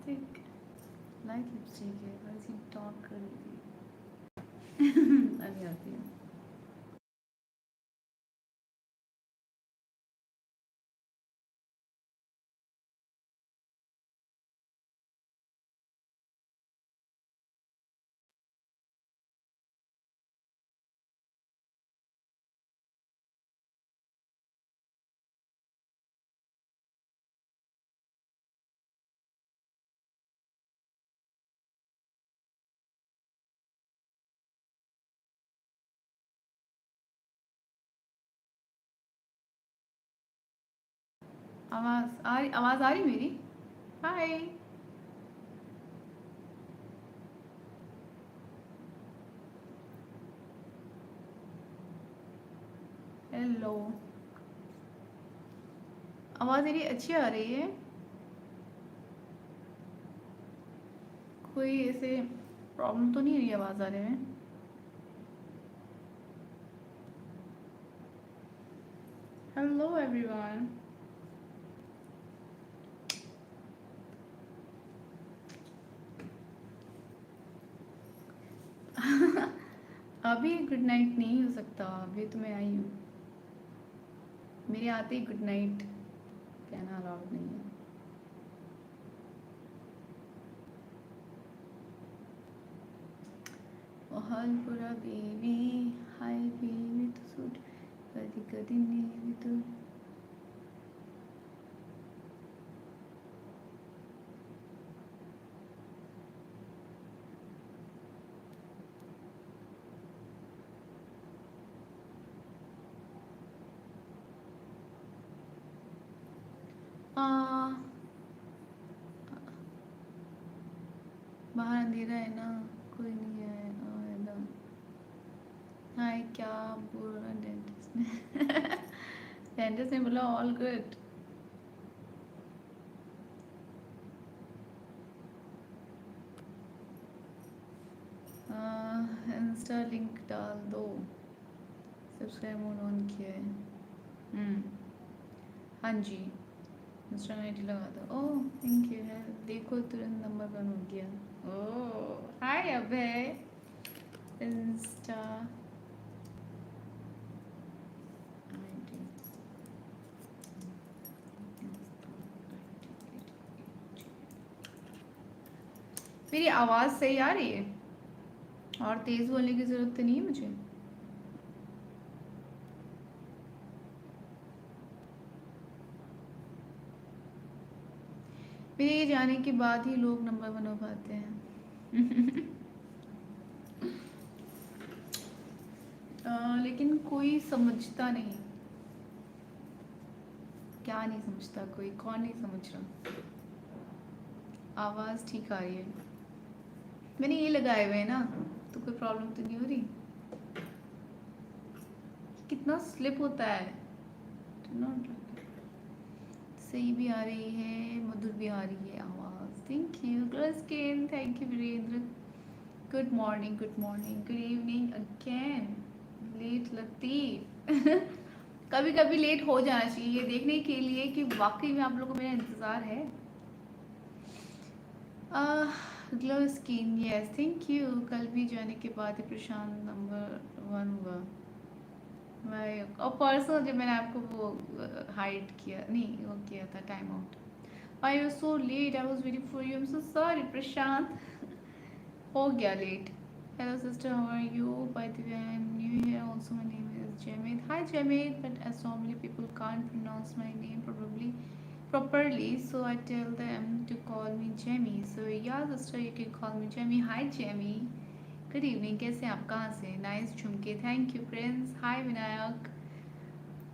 Lipstick, light lipstick है, थोड़ी सी dark कर दी। अभी आती है। आवाज़ आ रही मेरी? हाय। हेलो। आवाज़ मेरी अच्छी आ रही है? कोई ऐसे प्रॉब्लम तो नहीं है रही आवाज़ आने में? Hello everyone. अभी गुड नाइट नहीं हो सकता, अभी तो मैं आई हूँ। मेरे आते ही गुड नाइट कहना अलाउड नहीं है। हालपुरा बेबी, हाय बेबी तो सूट कदी कदी नहीं तो। आ, बाहर अंधेरा है ना, कोई नहीं है एकदम। हाय, क्या बोल रहा डेंटिस्ट ने? डेंटिस्ट ने बोला ऑल गुड। इंस्टा लिंक डाल दो, सब्सक्राइब मोड ऑन किया है। हाँ जी, इंस्टा आईडी लगा दो। ओह थैंक यू है, देखो तुरंत नंबर बन हो गया। ओह हाय अभय। इंस्टा आईडी, मेरी आवाज़ सही आ रही है? और तेज़ बोलने की ज़रूरत तो नहीं है मुझे? मेरे ये जाने के बाद ही लोग नंबर बना पाते हैं। लेकिन कोई समझता नहीं। क्या नहीं समझता? कोई कौन नहीं समझ रहा? आवाज़ ठीक आ रही है? मैंने ये लगाए हुए है ना, तो कोई प्रॉब्लम तो नहीं हो रही? कितना स्लिप होता है। सही भी आ रही है, मधुर भी आ रही है आवाज़। Thank you glow skin, thank you Virendra. Good morning, good morning, good evening again late Latif. कभी कभी लेट हो जाना चाहिए, ये देखने के लिए कि वाकई में आप लोगों को मेरा इंतज़ार है। Glow skin, yes thank you. कल भी जाने के बाद ही प्रशांत नंबर 1 हुआ। मैं और परसों जब मैंने आपको वो हाइड किया, नहीं वो किया था time out. I was so late, I was waiting for you, I am so sorry Prashant. हो गया late. Hello sister, how are you? By the way I am new here also, my name is Jamid. Hi Jamid, but as normally people can't pronounce my name probably properly, so I tell them to call me Jamie. So yeah sister, you can call me Jamie. Hi Jamie, good evening, कैसे हैं आप? कहाँ से? Nice झुमके, thank you Prince. हाय विनायक।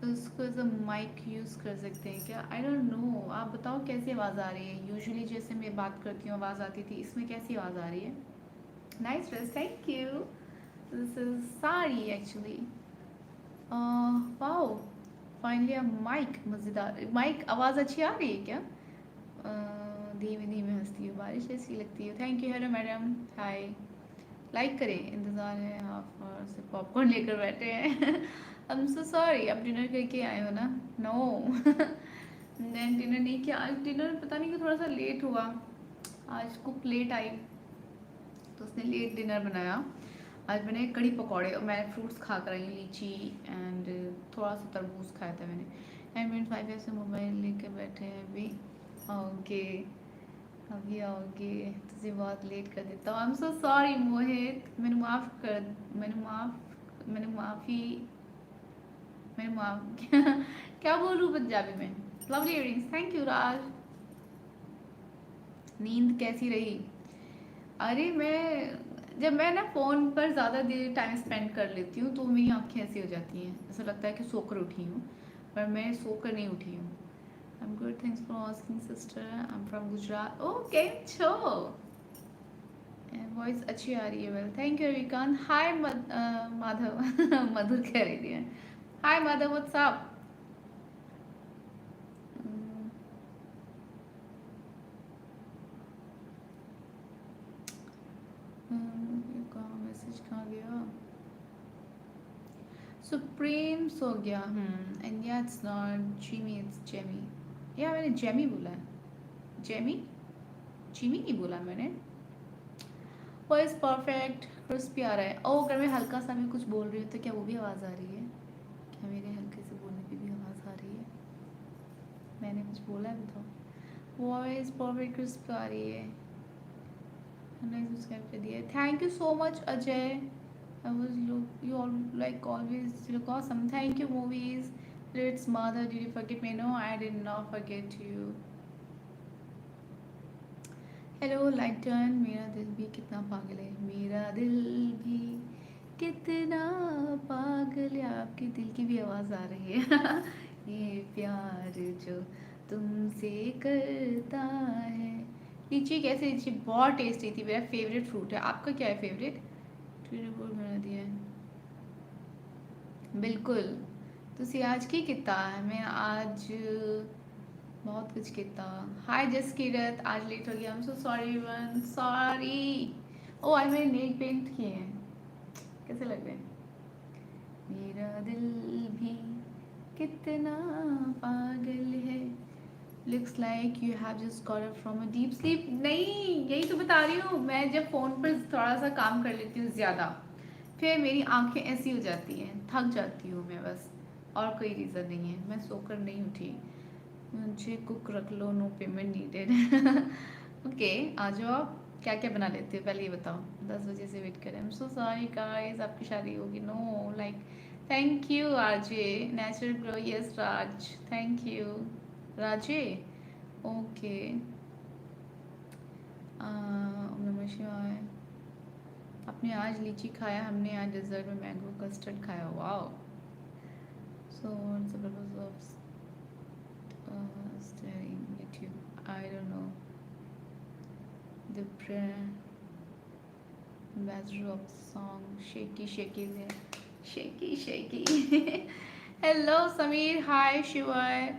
उसको as a mic use कर सकते हैं क्या? आई डोंट नो, आप बताओ कैसी आवाज़ आ रही है? यूजुअली जैसे मैं बात करती हूँ आवाज़ आती थी, इसमें कैसी आवाज़ आ रही है? Nice dress, thank you. This is sari actually. Wow, finally a mic. मज़ेदार माइक। आवाज़ अच्छी आ रही है क्या? धीमे धीमे हंसती हूँ, बारिश ऐसी लगती है। Thank you. Hello madam, hi. Like करें, इंतज़ार है, हाफ आवर से पॉपकॉर्न लेकर बैठे हैं। आई एम सो सॉरी, आप डिनर करके आए हो ना? नो। मैं डिनर नहीं किया आज, डिनर पता नहीं क्यों थोड़ा सा लेट हुआ। आज कुक लेट आई तो उसने लेट डिनर बनाया। आज मैंने कढ़ी पकौड़े और मैं फ्रूट्स खा कर आई, लीची एंड थोड़ा सा तरबूज खाया था मैंने। एंड मिनट 5 से मोबाइल लेके बैठे हैं अभी। ओके, अभी आओगे, तुझे बहुत लेट कर देता हूँ। आई एम सो सॉरी मोहित, मैंने माफ़ी मैंने माफ क्या बोलूँ पंजाबी में। लवली इयरिंग्स, थैंक यू राज। नींद कैसी रही? अरे जब मैं ना फ़ोन पर ज़्यादा देर टाइम स्पेंड कर लेती हूँ तो मेरी आंखें ऐसी हो जाती हैं, ऐसा लगता है कि सोकर उठी हूँ, पर मैं सोकर नहीं उठी हूँ। I am good, thanks for asking sister, I am from Gujarat. Okay छो, वॉइस अच्छी आ रही है। Well thank you Vikant. Hi Madhav Madhur कह रही है। Hi Madhav, what's up? कहाँ मैसेज कहाँ गया? सुप्रीम सो गया। And yeah it's not Jimmy, it's Jamie. Yeah मैंने जेमी बोला है, जेमी, जिमी नहीं बोला मैंने। वॉइस परफेक्ट क्रिस्पी आ रहा है। ओ अगर मैं हल्का सा भी कुछ बोल रही हूँ तो क्या वो भी आवाज़ आ रही है? क्या मेरे हल्के से बोलने की भी आवाज़ आ रही है? मैंने कुछ बोला है बताओ। वॉइस परफेक्ट क्रिस्पी आ रही है। सब्सक्राइब कर दिया, thank you so much Ajay. I was you all like always look awesome. Thank you movies. It's mother. Did you forget me? No, I did not forget you. Hello Leighton, मेरा दिल भी कितना पागल है, मेरा दिल भी कितना पागल है। आपके दिल की भी आवाज़ आ रही है ये प्यार जो तुमसे करता है। लीची कैसे? लीची बहुत टेस्टी थी, मेरा फेवरेट फ्रूट है। आपका क्या है फेवरेट? रिपोर्ट बना दिया है बिल्कुल। तुसी आज की किता है? मैं आज बहुत कुछ किता। हाय जसकीरत, आज लेट हो गया। I am so sorry one, sorry. Oh आज मैंने नेल पेंट किए हैं, कैसे लग रहे हैं? मेरा दिल भी कितना पागल है। Looks like you have just got up from a deep sleep. नहीं, यही तो बता रही हूँ, मैं जब फ़ोन पर थोड़ा सा काम कर लेती हूँ ज़्यादा, फिर मेरी आंखें ऐसी हो जाती हैं, थक जाती हूँ मैं बस, और कोई रीज़न नहीं है। मैं सोकर नहीं उठी। मुझे कुक रख लो, नो पेमेंट नीडेड ओके, आ जाओ आप। क्या क्या बना लेते हो पहले ये बताओ? 10 बजे से वेट करें। I am so sorry guys, आपकी शादी होगी? No like, thank you RJ natural glow. Yes Raj, thank you Raje. Okay, ओम नमः शिवाय। आपने आज लीची खाया, हमने आज डेजर्ट में मैंगो कस्टर्ड खाया। Wow. So what's the purpose of studying YouTube? I don't know. The ambassador of the song Shaky Shaky there. Shaky Shaky. Hello Sameer. Hi Shivay.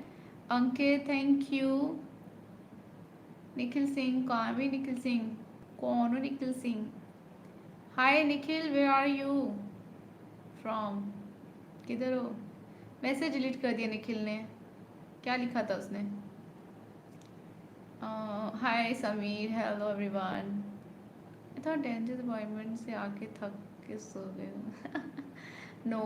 Ankit, thank you. Nikhil Singh. कौन भी निखिल सिंह? कौन हो Nikhil Singh? Hi Nikhil, where are you from? किधर हो? Message delete कर दिया निखिल ने। क्या लिखा था उसने? Hi Sameer, hello everyone. I thought dentist appointment से आके थक के सो गए नो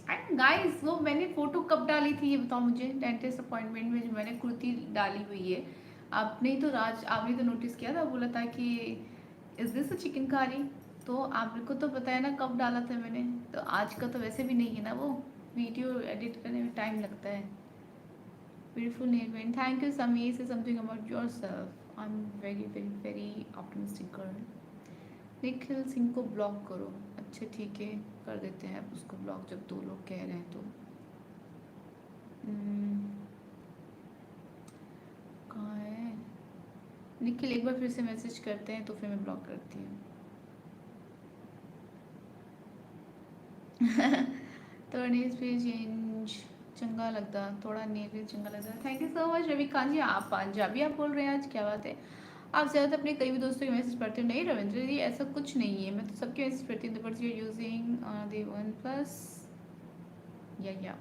एंड गाइस, वो मैंने फ़ोटो कब डाली थी ये बताओ मुझे? डेंटिस्ट अपॉइंटमेंट में जो मैंने कुर्ती डाली हुई है, आपने तो आपने तो नोटिस किया था, बोला था कि इज़ दिस अ चिकनकारी? तो आपको तो पता है ना कब डाला था मैंने। तो आज का तो वैसे भी नहीं है ना, वो वीडियो एडिट करने में टाइम लगता है। Beautiful nail paint. Thank you, Samir. Say something about yourself. I'm very, very, very optimistic girl. Nikhil Singh को ब्लॉक करो। अच्छा ठीक है, कर देते हैं अब उसको ब्लॉक, जब दो लोग कह रहे हैं तो। कहाँ है निखिल? एक बार फिर से मैसेज करते हैं तो फिर मैं ब्लॉक करती हूँ तो नेल्स पे चेंज चंगा लगता, थोड़ा नेल पे चंगा लगता। Thank you so much Ravikant ji. आप पंजाबी आप बोल रहे हैं आज, क्या बात है? आप ज़्यादातर अपने कई भी दोस्तों के मैसेज पढ़ते हो? नहीं रविंद्र जी, ऐसा कुछ नहीं है, मैं तो सबके मैसेज पढ़ती हूँ। But you are using the one plus या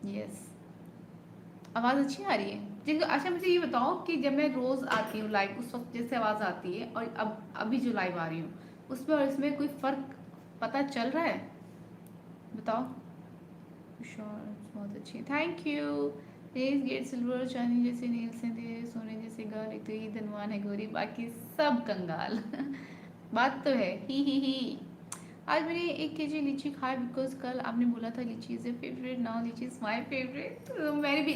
यस। आवाज़ अच्छी आ रही है? जी, अच्छा मुझे ये बताओ कि जब मैं रोज़ आती हूँ लाइव उस वक़्त जैसे आवाज़ आती है और अब अभी जो लाइव आ रही हूँ, उसमें और इसमें कोई फ़र्क पता चल रहा है? बताओ। श्योर बहुत अच्छी है, thank you. Nails get silver, चांदी जैसे नेल्स हैं तेरे, सोने जैसे गाल, एक तो ये धनवान है गोरी, बाकी सब कंगाल। बात तो है, ही। आज मैंने 1 केजी लीची खाया बिकॉज कल आपने बोला था लीची इज़ ए फेवरेट, नाउ लीची इज़ माई फेवरेट। तो मैंने भी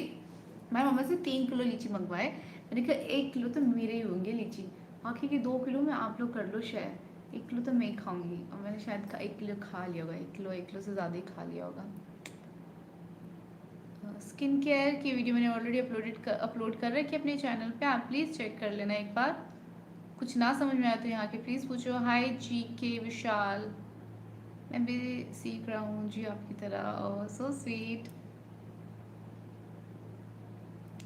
मैं मम्मा से 3 किलो लीची मंगवाए। मैंने कहा 1 किलो तो मेरे ही होंगे लीची, बाकी के 2 किलो में आप लोग कर लो शायद, 1 किलो तो मैं ही खाऊंगी। और मैंने शायद 1 किलो खा लिया होगा, 1 किलो से ज़्यादा ही खा लिया होगा। स्किन केयर की वीडियो मैंने ऑलरेडी अपलोड कर रखी है अपने चैनल पे, आप प्लीज़ चेक कर लेना एक बार। कुछ ना समझ में आया तो यहाँ के प्लीज़ पूछो। हाय जी के विशाल, मैं भी सीख रहा हूँ जी आपकी तरह, oh so sweet.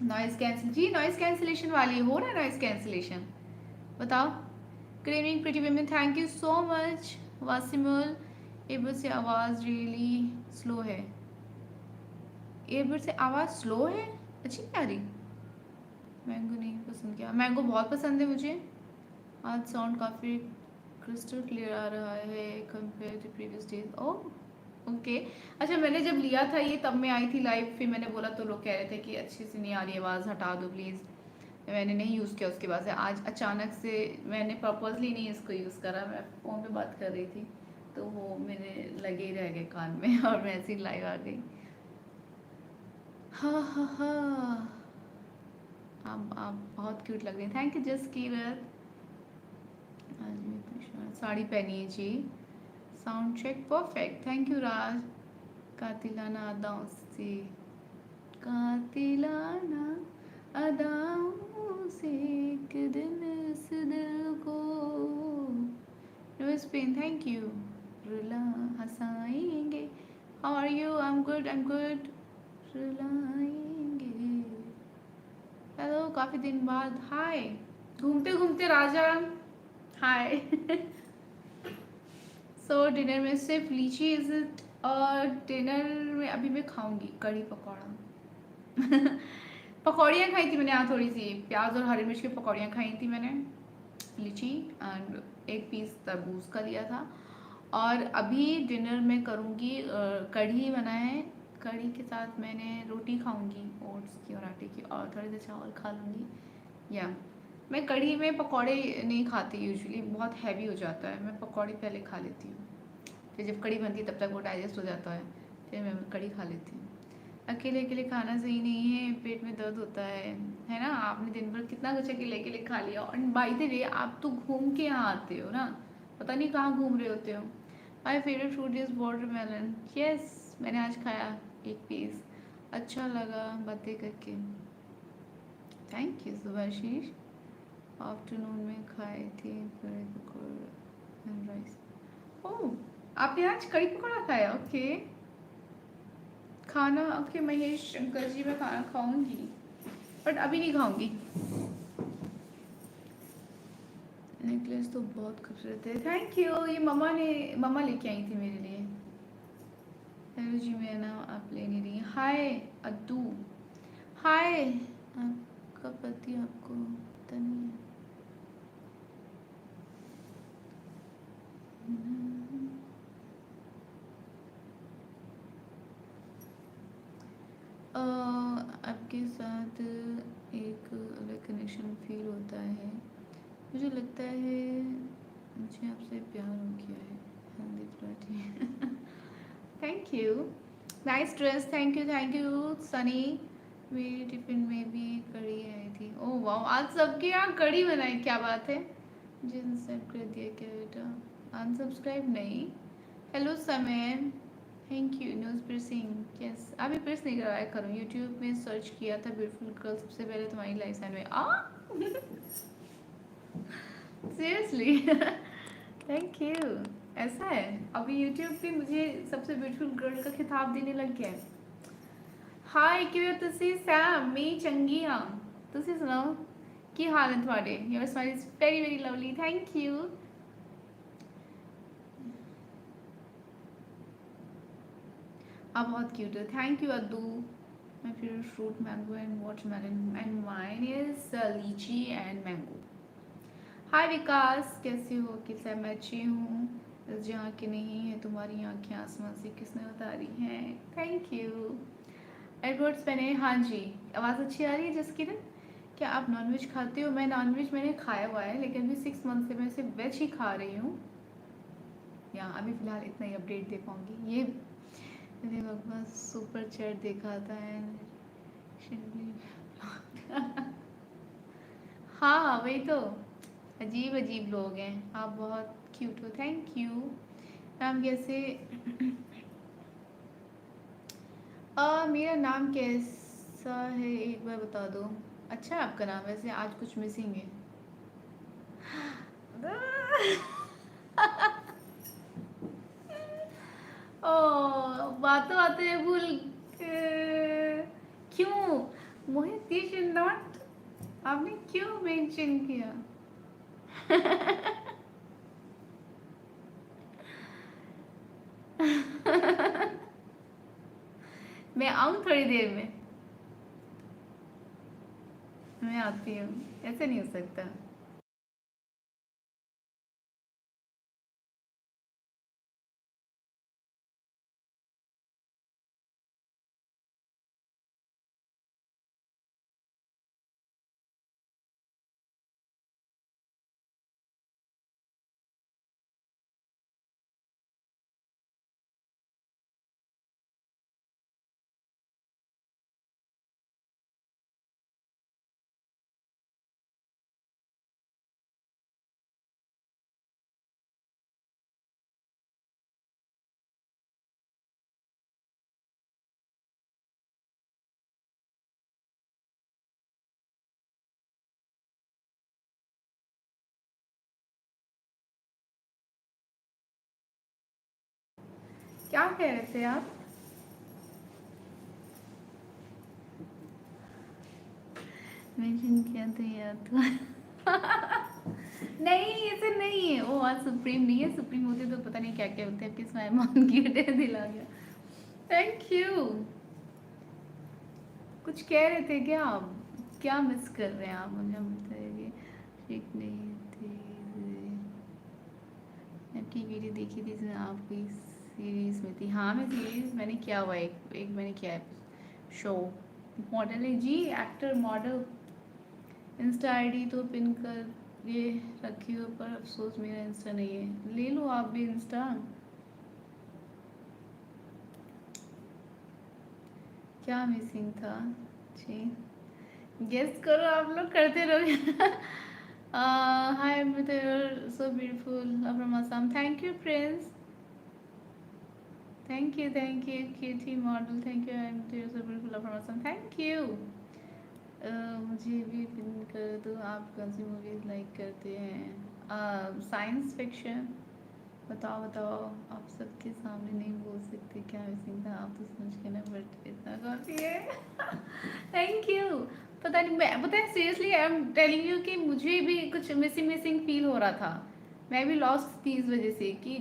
Noise cancel जी, नॉइज़ कैंसिलेशन वाली हो रहा है नॉइज़ कैंसिलेशन, बताओ। Craving pretty women, thank you so much. Wasimul, airbud से आवाज़ रियली स्लो है, एयरबड से आवाज़ स्लो है, अच्छी नहीं आ रही। मैंगो नहीं पसंद, किया मैंगो बहुत पसंद है मुझे। आज साउंड काफ़ी क्रिस्टल क्लियर आ रहा है compare to previous days, oh okay. अच्छा मैंने जब लिया था ये तब मैं आई थी लाइव, फिर मैंने बोला तो लोग कह रहे थे कि अच्छी से नहीं आ रही आवाज़, हटा दो प्लीज़। मैंने नहीं यूज़ किया उसके बाद से, आज अचानक से मैंने पर्पसली नहीं इसको यूज़ करा, मैं फ़ोन पे बात कर रही थी तो वो मेरे लगे ही रह गए कान में और मैं ऐसी लाइव आ गई। हाँ हाँ हाँ, आप बहुत क्यूट लग रही हैं, थैंक यू जस्ट कीरत। आज मैं साड़ी पहनी है जी, sound check perfect, thank you Raj. कातिलाना अदाओं से, कातिलाना अदाओं से एक दिन इस दिल को, स्पेन थैंक यू। रुला हंसाएंगे, how are you, I am good. रुलाएंगे, हेलो काफ़ी दिन बाद, हाय। घूमते घूमते राजा, हाय। सो डिनर में सिर्फ लीची इज इट, और डिनर में अभी मैं खाऊंगी कढ़ी पकौड़ा। पकौड़ियाँ खाई थी मैंने यहाँ, थोड़ी सी प्याज और हरी मिर्च की पकौड़ियाँ खाई थी मैंने, लीची एंड एक पीस तरबूज का लिया था। और अभी डिनर में करूँगी कढ़ी बना है, कढ़ी के साथ मैंने रोटी खाऊंगी ओट्स की और आटे की, और थोड़े से चावल खा लूँगी। या मैं कढ़ी में पकौड़े नहीं खाती यूजुअली, बहुत हैवी हो जाता है, मैं पकौड़े पहले खा लेती हूँ, फिर जब कढ़ी बनती है तब तक वो डाइजेस्ट हो जाता है, फिर मैं कढ़ी खा लेती हूँ। अकेले अकेले खाना सही नहीं है, पेट में दर्द होता है ना। आपने दिन भर कितना कुछ अकेले अकेले खा लिया, और बाई द वे आप तो घूम के यहाँ आते हो ना, पता नहीं कहाँ घूम रहे होते हो। My favourite fruit is watermelon, yes मैंने आज खाया 1 पीस, अच्छा लगा बातें करके, थैंक यू सुभाशीष। आफ्टरनून में खाए थे कढ़ी पकौड़ा एंड राइस, ओह आपने आज कढ़ी पकौड़ा खाया, ओके। खाना ओके महेश शंकर जी, मैं खाना खाऊंगी बट अभी नहीं खाऊंगी। नेकलेस तो बहुत खूबसूरत है, थैंक यू, ये मम्मा लेके आई थी मेरे लिए। हेलो जी मेरा नाम आप ले नहीं रही, हाय अद्दू, हाय। आपका पति आपको पता नहीं है? आपके साथ एक अलग कनेक्शन फील होता है, मुझे लगता है मुझे आपसे प्यार हो गया है, हल्दी पराठी। Thank you, nice dress, thank you Sunny. मेरी टिफिन में भी कढ़ी आई थी, ओह वाह आज सबके यहाँ कढ़ी बनाई, क्या बात है। मुझे अनसब्सक्राइब कर दिया क्या बेटा, अनसब्सक्राइब नहीं। हेलो समय, thank you news pressing, yes अभी प्रेस नहीं करवाया करूँ, यूट्यूब में सर्च किया था ब्यूटीफुल गर्ल, सबसे पहले तुम्हारी लाइफ साइन में आ। सीरियसली। थैंक यू, ऐसा है अभी यूट्यूब पे मुझे सबसे ब्यूटीफुल गर्ल का खिताब देने लग गया है। हाय किਵੇਂ ਤੁਸੀਂ ਸੈਮ, ਮੈਂ ਚੰਗੀ ਹਾਂ, ਤੁਸੀਂ ਸੁਣਾਓ ਕੀ ਹਾਲ ਹੈ ਤੁਹਾਡੇ। Your smile is very very lovely, thank you. आप बहुत क्यूट हो, thank you Addu. My favorite fruit mango and watermelon, and mine is lychee and mango. हाय विकास, कैसे हो? कैसे? मैं अच्छी हूँ। बस जहाँ की नहीं है तुम्हारी आंखें आसमान से किसने उतारी हैं। Thank you. एडवर्ड्स मैंने, हाँ जी। आवाज़ अच्छी आ रही है जसकिरण? क्या आप नॉनवेज खाते हो? मैं नॉनवेज मैंने खाया हुआ है, लेकिन अभी 6 मंथ से मैं सिर्फ वेज ही खा रही हूँ। या अभी फ़िलहाल इतना ही अपडेट दे पाऊँगी। ये मैंने लगभग सुपर चैट देखा था एंड हाँ वही तो, अजीब अजीब लोग हैं। आप बहुत क्यूट हो, थैंक यू मैम। कैसे? मेरा नाम कैसा है एक बार बता दो। अच्छा है आपका नाम, वैसे आज कुछ मिसिंग है। ओ, बातों बातों में भूल क्यों? मोहित यू शुड नॉट, आपने क्यों मेंशन किया? मैं आऊँ थोड़ी देर में, मैं आती हूँ। ऐसे नहीं हो सकता। क्या कह रहे थे आप? मेंशन किया तो याद था। नहीं ऐसे नहीं है, वो आज सुप्रीम नहीं है। सुप्रीम होते तो पता नहीं क्या क्या होते हैं। किस मेहमान की दिल आ गया। Thank you. कुछ कह रहे थे क्या आप? क्या मिस कर रहे हैं आप? मुझे बताइए। ठीक नहीं थी, आपकी वीडियो देखी थी इसमें आप कोई सीरीज में थी। हाँ मैं सीरीज मैंने किया हुआ है, एक मैंने किया है शो। मॉडल है जी, एक्टर मॉडल। इंस्टा आईडी तो पिन कर ये रखी हो, पर अफसोस मेरा इंस्टा नहीं है। ले लो आप भी इंस्टा। क्या मिसिंग था जी? गेस करो, आप लोग करते रहोगे। हाय Amrita, you're so beautiful from Assam. Thank you Prince. Thank you KT model. Thank you, I'm so beautiful from Assam. Thank you. मुझे भी पिन कर दो। आप कौन सी मूवीज लाइक करते हैं? Science fiction. बताओ बताओ। आप सबके सामने नहीं बोल सकते क्या मिसिंग था, आप तो समझ के ना, बट इतना काफ़ी है। Thank you. पता नहीं, मैं पता है seriously I am telling you कि मुझे भी कुछ मिसिंग मिसिंग फील हो रहा था। मैं भी लॉस्ट थी इस वजह से कि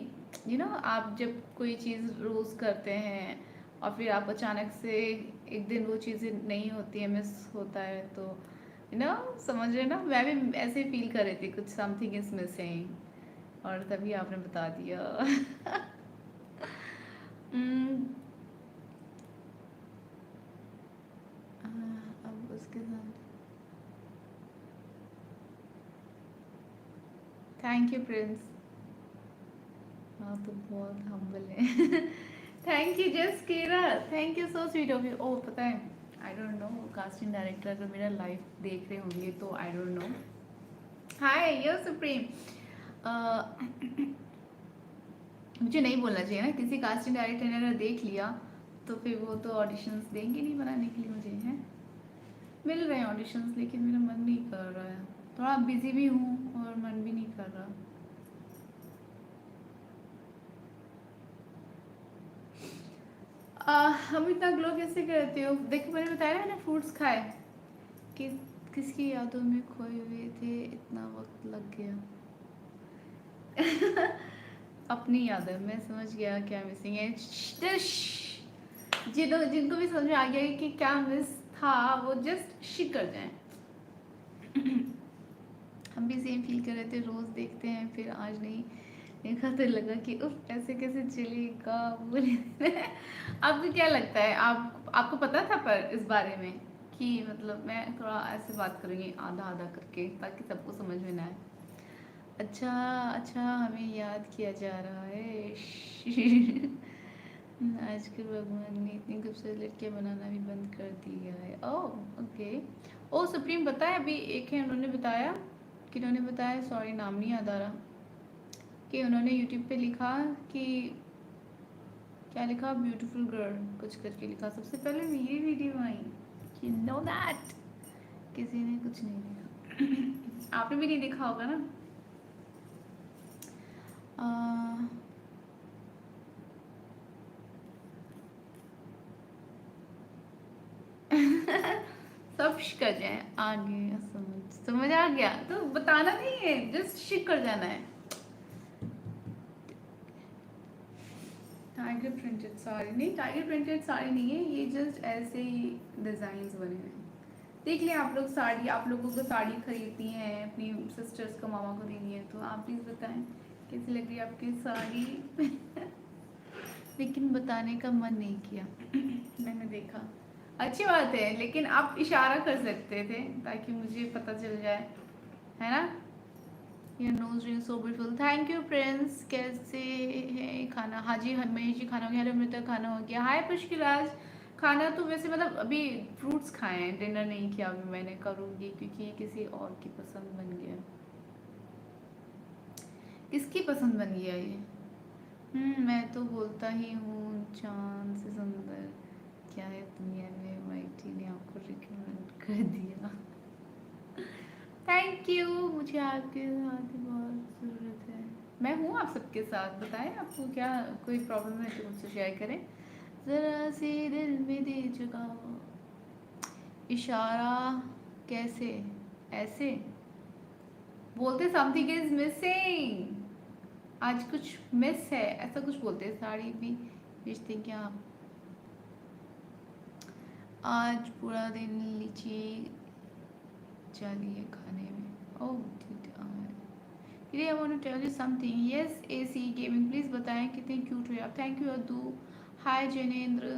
आप जब कोई चीज़ रोज़ करते हैं और फिर आप अचानक से एक दिन वो चीज़ें नहीं होती है, मिस होता है, तो समझ रहे ना। मैं भी ऐसे फील कर रही थी, कुछ समथिंग इज मिसिंग, और तभी आपने बता दिया। अब उसके साथ थैंक यू प्रिंस। हाँ तो बहुत हम्बल है। Thank you just Kiera, thank you so sweet of you. Oh पता है, I don't know casting director अगर मेरा लाइव देख रहे होंगे तो I don't know. Hi yo supreme. मुझे नहीं बोलना चाहिए ना, किसी कास्टिंग डायरेक्टर ने अगर देख लिया तो फिर वो तो ऑडिशंस देंगे नहीं बनाने के लिए मुझे, हैं। मिल रहे हैं ऑडिशंस, लेकिन मेरा मन नहीं कर रहा है। थोड़ा बिजी भी हूँ और मन भी नहीं कर रहा। हम इतना ग्लो कैसे करते हो? देखो मैंने बताया ना, मैंने फ्रूट्स खाए कि किसकी यादों में खोए हुए थे, इतना वक्त लग गया। अपनी याद है, मैं समझ गया क्या मिसिंग है। जिनको भी समझ में आ गया कि क्या मिस था वो जस्ट शिक कर जाएं। हम भी सेम फील कर रहे थे, रोज देखते हैं फिर आज नहीं देखा तो लगा कि उफ ऐसे कैसे चलेगा बोले। आपको क्या लगता है, आपको पता था पर इस बारे में कि मतलब मैं थोड़ा ऐसे बात करूँगी आधा आधा करके ताकि सबको समझ में ना आए। अच्छा अच्छा, हमें याद किया जा रहा है। आजकल भगवान ने इतनी खूबसूरत लड़कियां बनाना भी बंद कर दिया है। Oh okay. ओ सुप्रीम पता है अभी एक है उन्होंने बताया, किन्होंने बताया, सॉरी नाम नहीं याद आ रहा, कि उन्होंने यूट्यूब पे लिखा कि क्या लिखा, ब्यूटीफुल गर्ल कुछ करके लिखा, सबसे पहले मेरी video I. You know that किसी ने कुछ नहीं लिखा। आपने भी नहीं देखा होगा ना। सब शिक कर जाए आगे, समझ आ गया तो बताना नहीं है, जस्ट शिक कर जाना है। टाइगर प्रिंटेड साड़ी नहीं, टाइगर प्रिंटेड साड़ी नहीं है ये, जस्ट ऐसे ही डिजाइन बने हैं। देख लिया आप लोग साड़ी, आप लोगों को साड़ी खरीदती हैं अपनी सिस्टर्स को, मामा को देनी है, तो आप प्लीज बताएं कैसी लग रही है आपकी साड़ी। लेकिन बताने का मन नहीं किया। मैंने देखा अच्छी बात है, लेकिन आप इशारा कर सकते थे ताकि मुझे पता चल जाए, है ना। Your nose ring so beautiful, thank you Prince. कैसे है खाना? हाँ जी महेश जी खाना हो गया। हेलो मृतक खाना हो गया। हाय पुष्किराज। खाना तो वैसे मतलब अभी फ्रूट्स खाए हैं, डिनर नहीं किया अभी, मैंने करूँगी क्योंकि ये किसी और की पसंद बन गया। किसकी पसंद बन गया ये? मैं तो बोलता ही हूँ चांद से सुंदर क्या है दुनिया में, माइटी ने आपको रिकमेंड कर दिया। थैंक यू, मुझे आपके साथ बहुत ज़रूरत है। मैं हूँ आप सबके साथ, बताएं आपको क्या कोई प्रॉब्लम है तो मुझसे शेयर करें। ज़रा सी दिल में दे जगाओ। इशारा कैसे? ऐसे बोलते समथिंग इज मिसिंग, आज कुछ मिस है ऐसा कुछ बोलते। साड़ी भी बेचते क्या आप? आज पूरा दिन लीची चली है खाने में। ओह Today I want to tell you something. Yes, AC Gaming, please बताएं कितने क्यूट हो आप। थैंक यू अद्दू। हाय जैनेन्द्र,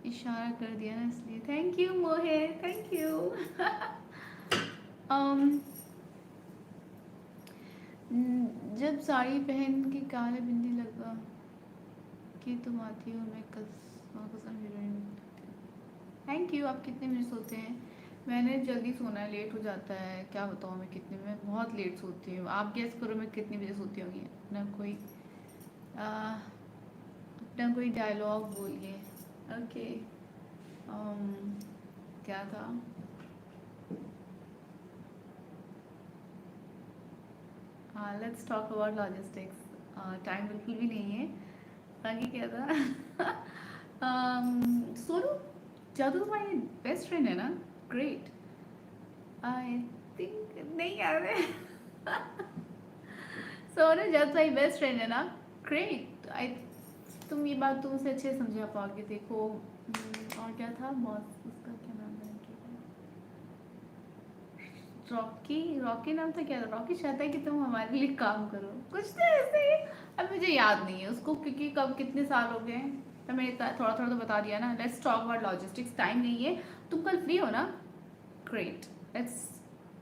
इशारा कर दिया ना इसलिए। थैंक यू मोहे, थैंक यू। जब साड़ी पहन के काले बिंदी लगा कि तुम आती हो, मैं कसम हीरोइन। Thank you. आप कितने बजे सोते हैं? मैंने जल्दी सोना है, लेट हो जाता है, क्या बताऊँ मैं कितने में, बहुत लेट सोती हूँ। आप गेस करो मैं कितने बजे सोती होंगी? अपना कोई डायलॉग बोलिए। ओके क्या था? Let's talk about logistics. Time बिल्कुल भी नहीं है। आगे क्या था? सोनू जादू तुम्हारी बेस्ट फ्रेंड है ना? ग्रेट। आई थिंक नहीं याद है। सोनू जब तुम्हारी बेस्ट फ्रेंड है ना? ग्रेट। आई तुम ये बात तुम उसे अच्छे समझा पाओगे। देखो और क्या था बॉस, उसका क्या नाम है? रॉकी, रॉकी नाम था क्या? रॉकी चाहता है कि तुम हमारे लिए काम करो, कुछ तो ऐसे ही। अब मुझे याद नहीं है उसको क्योंकि कब कितने साल हो गए, तो मैंने थोड़ा थोड़ा तो बता दिया ना। Let's talk about logistics, time नहीं है। तुम कल फ्री हो ना? Great, let's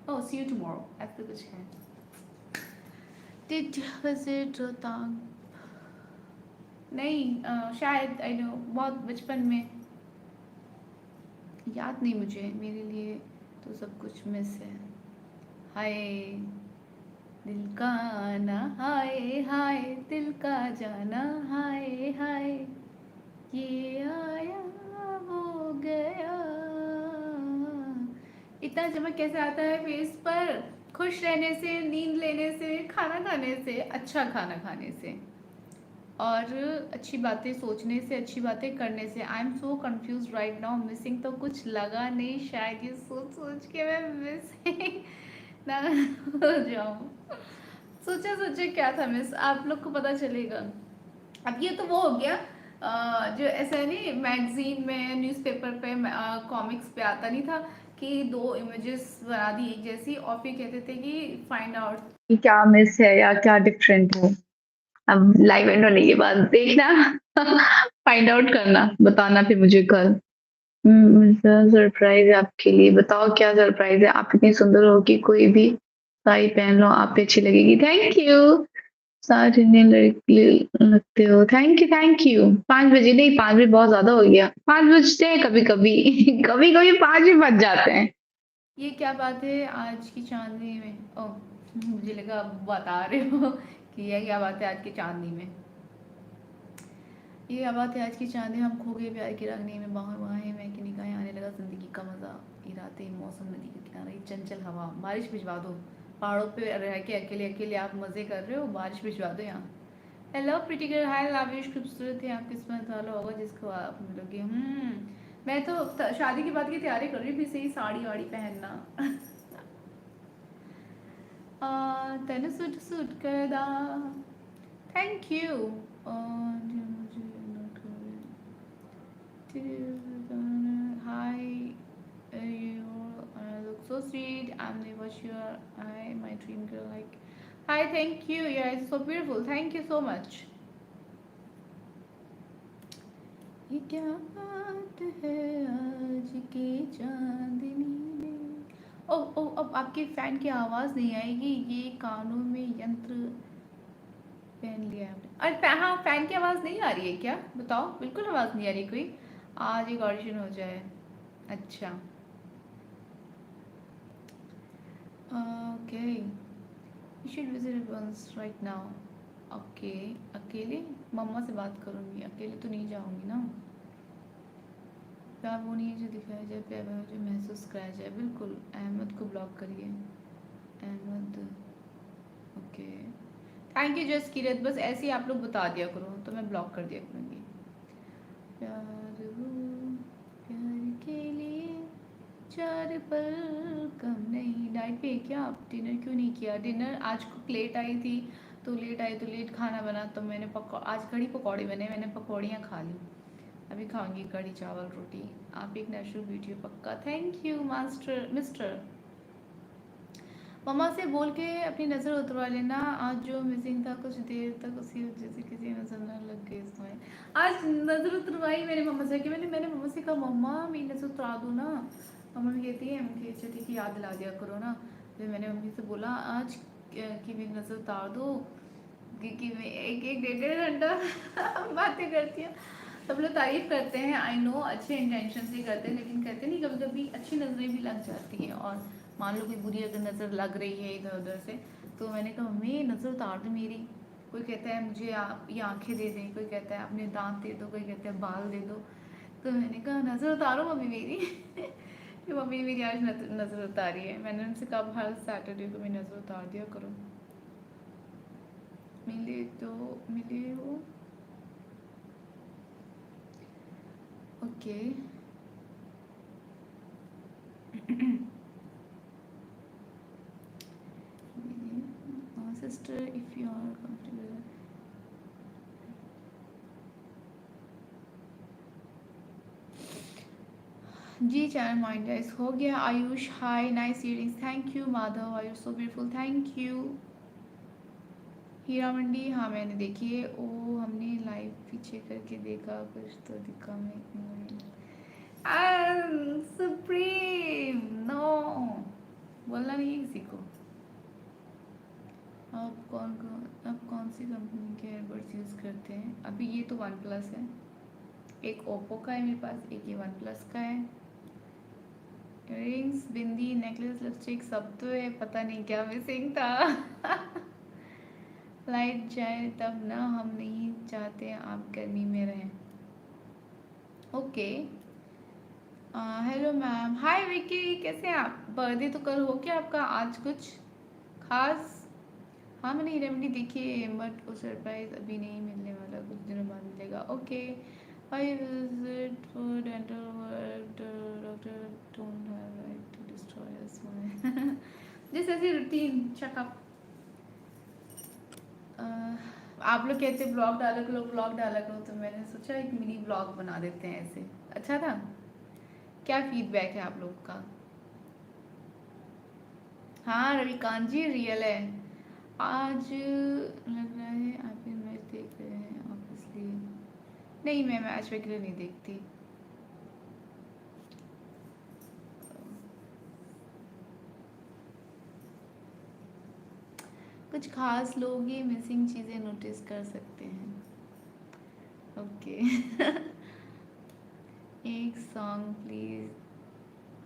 oh see you tomorrow, ऐसा कुछ है। Did visit Rohtang? नहीं शायद, आई नो बहुत बचपन में, याद नहीं मुझे। मेरे लिए तो सब कुछ मिस है। हाय दिल का आना, हाय हाय दिल का जाना, हाय हाय ये आया वो गया। इतना चमक कैसे आता है फेस पर? खुश रहने से, नींद लेने से, खाना खाने से, अच्छा खाना खाने से, और अच्छी बातें सोचने से, अच्छी बातें करने से। आई am so confuse right now, missing तो कुछ लगा नहीं, शायद ये सोच सोच के मैं मिसिंग ना हो जाऊँ। सोचा सोचा क्या था मिस, आप लोग को पता चलेगा। अब ये तो वो हो गया जो ऐसा नहीं मैगजीन में न्यूज़पेपर पे कॉमिक्स पे आता नहीं था कि दो इमेजेस बना दी एक जैसी और फिर कहते थे कि फाइंड आउट कि क्या मिस है या क्या डिफरेंट है। अब लाइव एंड होने के बाद देखना फाइंड आउट करना बताना फिर मुझे कल। सरप्राइज है आपके लिए, बताओ क्या सरप्राइज है। आप इतनी सुंदर हो कि कोई भी साड़ी पहन लो आप पे अच्छी लगेगी। Thank you. साथ इतने लड़के लगते हो। Thank you. 5 बजे नहीं, 5 बजे बहुत ज्यादा हो गया। 5 बजते हैं कभी कभी कभी कभी 5 भी बज जाते हैं। ये क्या बात है आज की चांदनी में। ओह मुझे लगा आप बता रहे हो कि यह क्या बात है आज की चांदनी में। ये क्या बात है आज की चांदनी हम खो गए प्यार की रागनी में बाहर वहाँ मैं कि निगाहें आने लगा जिंदगी का मजा। ये रातें मौसम नदी के किनारे चंचल हवा बारिश भिजवा दो। पहाड़ों पे रह के अकेले अकेले आप मजे कर रहे हो बारिश भिजवा दो यहाँ। Hello pretty girl hi lavish खूबसूरत है आप किस्मत वाला होगा जिसको आप मिलोगे। मैं तो शादी की बात की तैयारी कर रही हूँ फिर से ही साड़ी वाड़ी पहनना तेने सूट सूट कर दा। Thank you. मुझे note hi you look so sweet. I'm never sure I my dream girl like. Hi, thank you. Yeah, it's so beautiful. Thank you so much. ये क्या बात है आज की चांदनी में। ओह ओह अब आपके फैन की आवाज़ नहीं आएगी ये कानों में यंत्र पहन लिया आपने। अरे हाँ फैन की आवाज़ नहीं आ रही है क्या बताओ बिल्कुल आवाज़ नहीं आ रही कोई। आज एक ऑडिशन हो जाए। अच्छा okay you should visit once right now. Okay अकेले मम्मा से बात करूँगी अकेले तो नहीं जाऊँगी ना। प्यार वो नहीं है जो दिखाया जाए प्यार वो है जो महसूस कराया जाए। बिल्कुल अहमद को ब्लॉक करिए Ahmed. Okay thank you just Kirat बस ऐसे ही आप लोग बता दिया करो तो मैं ब्लॉक कर दिया करूँगी। प्यार वो प्यार के लिए 4 पल कम नहीं। डाइट पे है क्या आप डिनर क्यों नहीं किया। डिनर आज कुक लेट आई थी तो लेट खाना बना तो मैंने आज कढ़ी पकौड़े बने मैंने पकौड़ियाँ खा ली। अभी खाऊंगी कढ़ी चावल रोटी। आप एक नेचुरल ब्यूटी हो पक्का। Thank you master mister. मम्मा से बोल के अपनी नज़र उतरवा लेना आज जो मिसिंग था कुछ देर तक उसी वजह से किसी नज़र न लग गई इसमें। आज नज़र उतरवाई मैंने मम्मा से कि मैंने मम्मा से कहा मम्मा मेरी नज़र उतरा दो ना। मम्मा भी कहती है मुझे अच्छा ठीक है याद दिला दिया करो ना। फिर मैंने मम्मी से बोला आज कि मेरी नज़र उतार दो कि मैं एक एक डेढ़ डेढ़ घंटा बातें करती हूँ। सब लोग तारीफ करते हैं आई नो अच्छे इंटेंशन से करते हैं लेकिन कहते नहीं कभी कभी अच्छी नज़रें भी लग जाती हैं और मान लो कोई बुरी अगर नज़र लग रही है इधर उधर से तो मैंने कहा मम्मी नज़र उतार दो मेरी। कोई कहता है मुझे आप ये आंखें दे दें कोई कहता है अपने दांत दे दो कोई कहता है बाल दे दो। तो मैंने कहा नज़र उतारो मम्मी मेरी कि मम्मी मेरी आज नज़र उतारी है। मैंने उनसे कहा हर सैटरडे को मैं नज़र उतार दिया करो। मिले तो मिले हो okay sister if you are comfortable. जी चैनल माइंड हो गया। Ayush hi nice earrings thank you. Madhav Ayush so beautiful thank you. Heera Mandi हाँ मैंने देखी है ओ हमने लाइव पीछे करके देखा कुछ तो दिखा मैं सुप्रीम नो बोलना नहीं है किसी को। आप कौन सी कंपनी के एयरबड्स यूज़ करते हैं। अभी ये तो वन प्लस है एक ओप्पो का है मेरे पास एक ये वन प्लस का है। इयरिंग्स बिंदी नेकलेस लिपस्टिक सब तो है पता नहीं क्या मिसिंग था लाइट जाए तब ना हम नहीं चाहते आप गर्मी में रहें। Okay hello ma'am hi Vicky कैसे हैं आप। बर्थडे तो कल हो क्या आपका आज कुछ खास। हाँ मैंने हीरामंडी देखी है बट वो सरप्राइज अभी नहीं मिलने वाला कुछ दिनों बाद मिलेगा। Okay I visit for dental work doctor don't have right to destroy us my just ऐसी रूटीन चेकअप। आप लोग कहते ब्लॉग डाला करो ब्लॉग डाला करो, तो मैंने सोचा एक मिनी ब्लॉग बना देते हैं ऐसे। अच्छा था। क्या फीडबैक है आप लोग का? हाँ रविकांत जी रियल है। आज लग रहा है आप भी मैच देख रहे हैं ऑब्वियसली। नहीं मैं मैच वगैरह नहीं देखती। कुछ खास लोग ही मिसिंग चीज़ें नोटिस कर सकते हैं। ओके। एक सॉन्ग प्लीज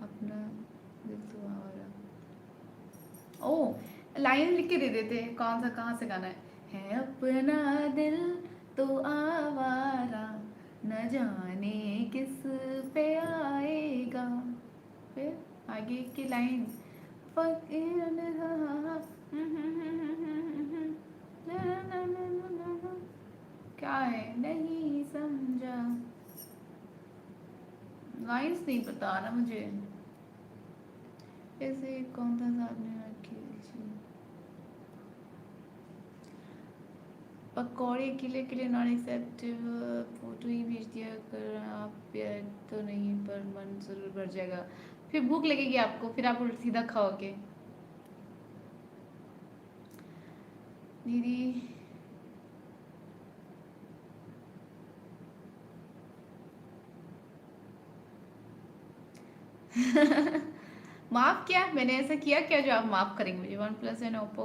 अपना दिल तो आवारा। ओ लाइन लिख के दे देते, कौन सा कहाँ से गाना है अपना दिल तो आवारा न जाने किस पे आएगा। फिर आगे की लाइन क्या है नहीं समझा। लाइंस नहीं पता ना मुझे। ऐसे कौन था सामने रखी थी? पकौड़े किले नॉट एक्सेप्टिव। फोटो ही भेज दिया कर आप, प्यार तो नहीं पर मन जरूर भर जाएगा। फिर भूख लगेगी आपको, फिर आप उल्टा सीधा खाओगे दीदी। माफ क्या, मैंने ऐसा किया क्या जो आप माफ करेंगे मुझे? वन प्लस एंड ओप्पो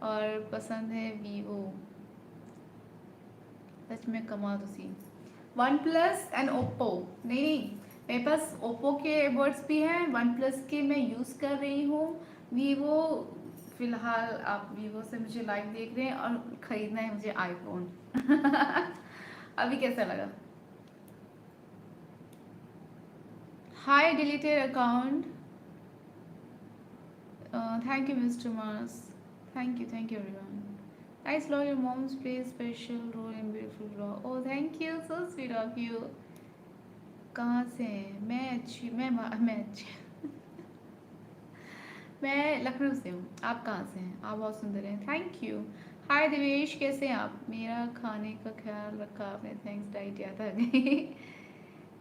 और पसंद है वीवो। सच में कमा तुसी। One plus and Oppo. नहीं नहीं, मेरे पास ओप्पो के बर्ड्स भी हैं, वन प्लस के मैं यूज़ कर रही हूँ। वीवो फिलहाल आप वीवो से मुझे लाइव देख रहे हैं और ख़रीदना है मुझे आईफोन। अभी कैसा लगा? Hi deleted account. Thank you mister Mars. Thank you everyone. Nice vlog. Your mom's plays special role in beautiful vlog. Oh, thank you. So sweet of you. कहाँ से हैं? मैं अच्छी, मैं अच्छी। मैं लखनऊ से हूँ। आप कहाँ से हैं? आप बहुत सुंदर हैं। Thank you. हाय दिवेश, कैसे हैं आप? मेरा खाने का ख्याल रखा आपने, थैंक्स। डाइट याद आ गई।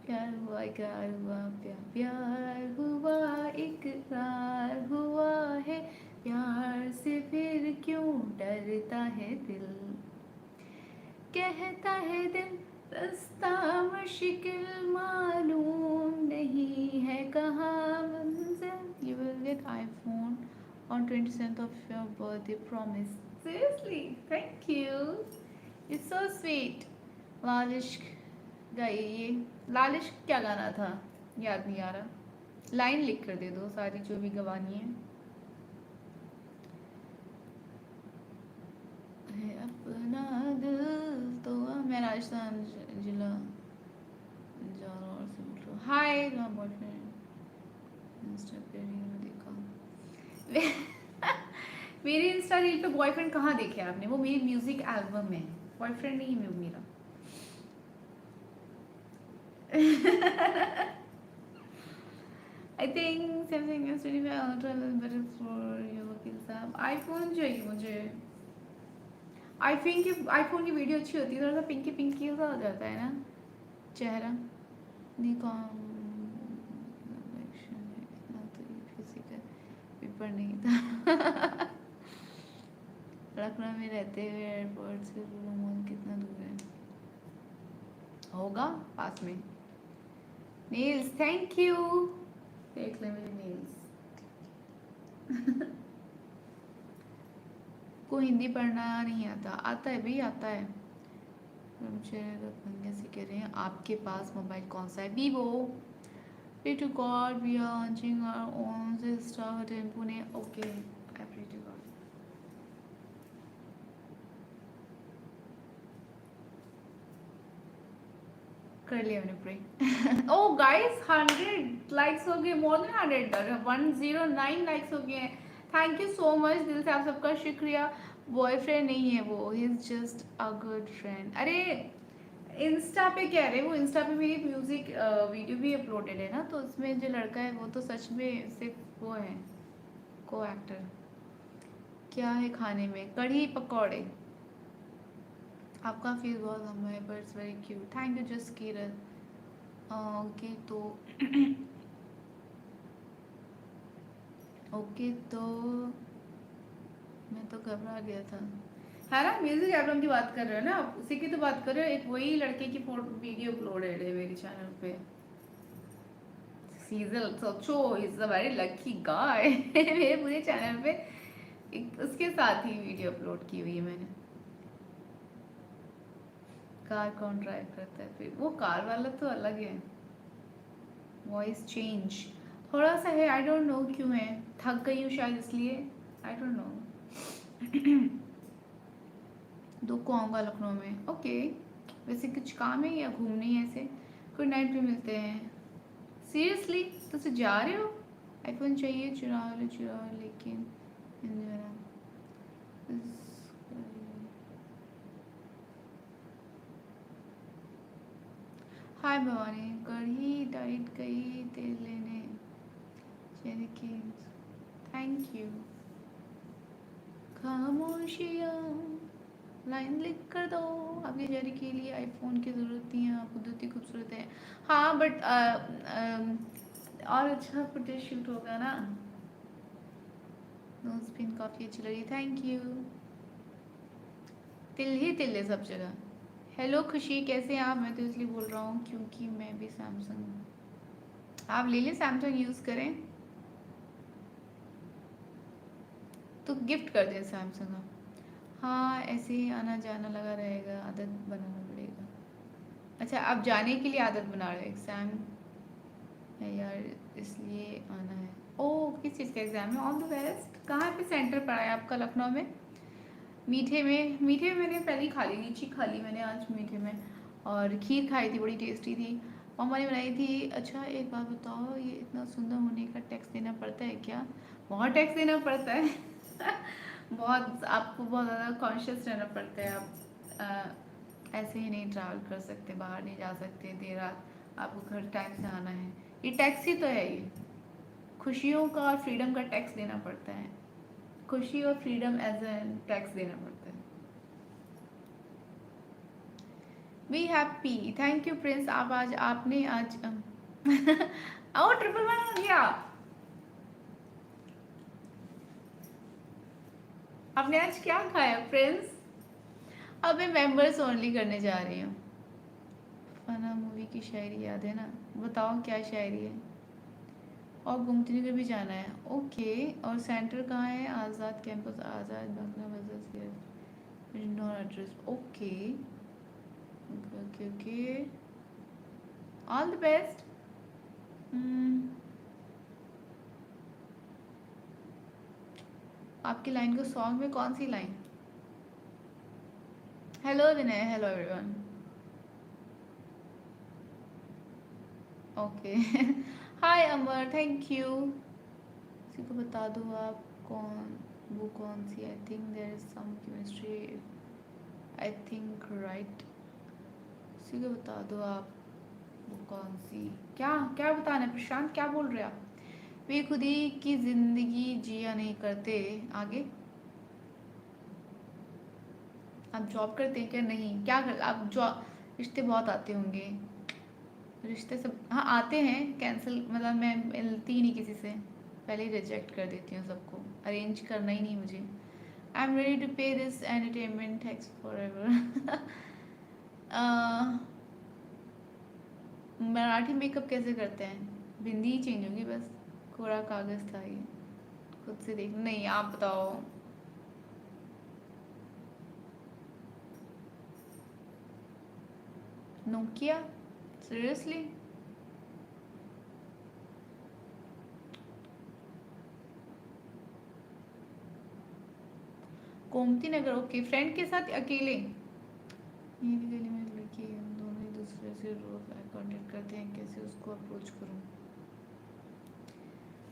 प्यार हुआ इकरार हुआ, प्यार हुआ इकरार हुआ है, प्यार से फिर क्यों डरता है दिल, कहता है दिल रास्ता मुश्किल मालूम नहीं है कहाँ मंजिल। You will get iPhone on 27th of your birthday, promise. Seriously, thank you. It's so sweet. लाल इश्क गाइए। लाल इश्क क्या गाना था? याद नहीं आ रहा। लाइन लिख कर दे दो सारी जो भी गवानी है। अपना दिल तो मैं राजस्थान जिला जालौर से बोल रहा हूँ। हाय बॉयफ्रेंड इंस्टा पे रील देखा। मेरी इंस्टा रील पे बॉयफ्रेंड कहाँ देखे आपने? वो मेरी म्यूजिक एल्बम में, बॉयफ्रेंड नहीं है मेरा। I think Samsung S25 Ultra is better for your वकील साहब। आईफोन चाहिए मुझे। आईफोन की वीडियो अच्छी होती है, थोड़ा सा पिंकी पिंकी सा हो जाता है ना चेहरा। निकॉन इतना तो ये फिजिकल पेपर नहीं था। लखनऊ में रहते हुए एयरपोर्ट से मॉल कितना दूर है? होगा पास में। Nails, thank you. देख ले मेरे नेल्स। को हिंदी पढ़ना नहीं आता? आता है भाई, आता है। मुझे से कह रहे हैं आपके पास मोबाइल कौन सा है? Vivo. Pray to God we are launching our own star hotel in Pune. Okay, I pray to God. कर लिया मैंने प्रे। ओह गाइस 100 लाइक्स हो गए, मोर देन 100, 109 लाइक्स हो गए हैं। थैंक यू सो मच, दिल से आप सबका शुक्रिया। बॉयफ्रेंड नहीं है वो, he is just a good friend. अरे इंस्टा पे कह रहे, वो इंस्टा पे मेरी म्यूजिक वीडियो भी अपलोडेड है ना, तो उसमें जो लड़का है वो तो सच में सिर्फ वो है को एक्टर। क्या है खाने में? कढ़ी पकौड़े। आपका फेस बहुत लंबा है but it's very cute. Thank you just Kirat. Okay तो ओके तो मैं तो घबरा गया था। है ना, म्यूजिक एल्बम की बात कर रहे हो ना आप, उसी की तो बात कर रहे हो। एक वही लड़के की फोटो वीडियो अपलोडेड है मेरे चैनल पे। सीजल सोचो, is a very lucky guy. मेरे पूरे चैनल पे एक उसके साथ ही वीडियो अपलोड की हुई है मैंने। कार कौन ड्राइव करता है? फिर वो कार वाला तो अलग है। वॉइस चेंज थोड़ा सा है, आई डोंट नो क्यों है, थक गई हूँ शायद इसलिए, आई डोंट नो। दुख को आऊँगा लखनऊ में। ओके, वैसे कुछ काम है या घूमने ही ऐसे? गुड नाइट पे मिलते हैं। सीरियसली तुझे जा रहे हो? आईफोन चाहिए, चुरा लो लेकिन हाय भवानी, कढ़ी डाइट गई तेल लेने की। Thank you. खामोशियाँ लाइन लिख कर दो, आपके जारी के लिए आईफोन की ज़रूरत नहीं है, आप खुद ही खूबसूरत है। हाँ बट और अच्छा फुटेज शूट होगा ना। नोज पिन काफ़ी अच्छी लगी, थैंक यू। तिल ही तिल है सब जगह। हेलो खुशी, कैसे हैं आप? मैं तो इसलिए बोल रहा हूँ क्योंकि मैं भी सैमसंग, आप ले लें सैमसंग यूज़ करें तो गिफ्ट कर दें सैमसंग आप। हाँ ऐसे ही आना जाना लगा रहेगा, आदत बनाना पड़ेगा। अच्छा आप जाने के लिए आदत बना रहे, एग्ज़ाम है यार इसलिए आना है। ओह किस चीज़ का एग्ज़ाम है? All the best. कहाँ पे सेंटर पड़ा है आपका लखनऊ में? मीठे में? मीठे में मैंने पहले ही खा ली, लीची खा ली मैंने आज मीठे में, और खीर खाई थी, बड़ी टेस्टी थी, मम्मा ने बनाई थी। अच्छा एक बात बताओ, ये इतना सुंदर होने का टैक्स देना पड़ता है क्या? बहुत टैक्स देना पड़ता है। बहुत, आपको बहुत ज़्यादा कॉन्शियस रहना पड़ता है। आप ऐसे ही नहीं ट्रैवल कर सकते, बाहर नहीं जा सकते देर रात, आपको घर टाइम से आना है। ये टैक्स ही तो है ये, खुशियों का और फ्रीडम का टैक्स देना पड़ता है। खुशी और फ्रीडम एज ए टैक्स देना पड़ता है। Be happy, thank you Prince. आप आज आपने आज ओ ट्रिपल वन हो गया। आपने आज क्या खाया प्रिंस? अब मैं मेंबर्स ओनली करने जा रही हूँ। फना मूवी की शायरी याद है ना? बताओ क्या शायरी है? और गोमती नगर भी जाना है, ओके। और सेंटर कहाँ है? आज़ाद campus, Azad Bangla Bazaar, no address, okay okay okay. All the best. आपकी लाइन को सॉन्ग में कौन सी line? Hello Vinay, hello everyone. Okay. Hi Amar, thank you. किसी को बता दो आप कौन, वो कौन सी? I think there is some chemistry, I think right. किसी को बता दो आप वो कौन सी। क्या क्या बताना है प्रशांत, क्या बोल रहे हैं आप? वे खुद ही की जिंदगी जिया नहीं करते। आगे, आप जॉब करते हैं क्या? नहीं, क्या कर आप जॉब? रिश्ते बहुत आते होंगे, रिश्ते सब हाँ आते हैं, कैंसिल मतलब मैं मिलती ही नहीं किसी से, पहले ही रिजेक्ट कर देती हूँ सबको, अरेंज करना ही नहीं मुझे। आई एम रेडी टू पे this entertainment tax for ever. Marathi makeup कैसे करते हैं? बिंदी ही चेंज होगी बस, कोरा कागज था ये, खुद से देख, नहीं आप बताओ। Nokia, seriously? Gomti Nagar, okay. Friend के साथ अकेले? ये भी गली में लड़की है, हम दोनों एक दूसरे से रोज आई कांटेक्ट करते हैं, कैसे उसको अप्रोच करूं?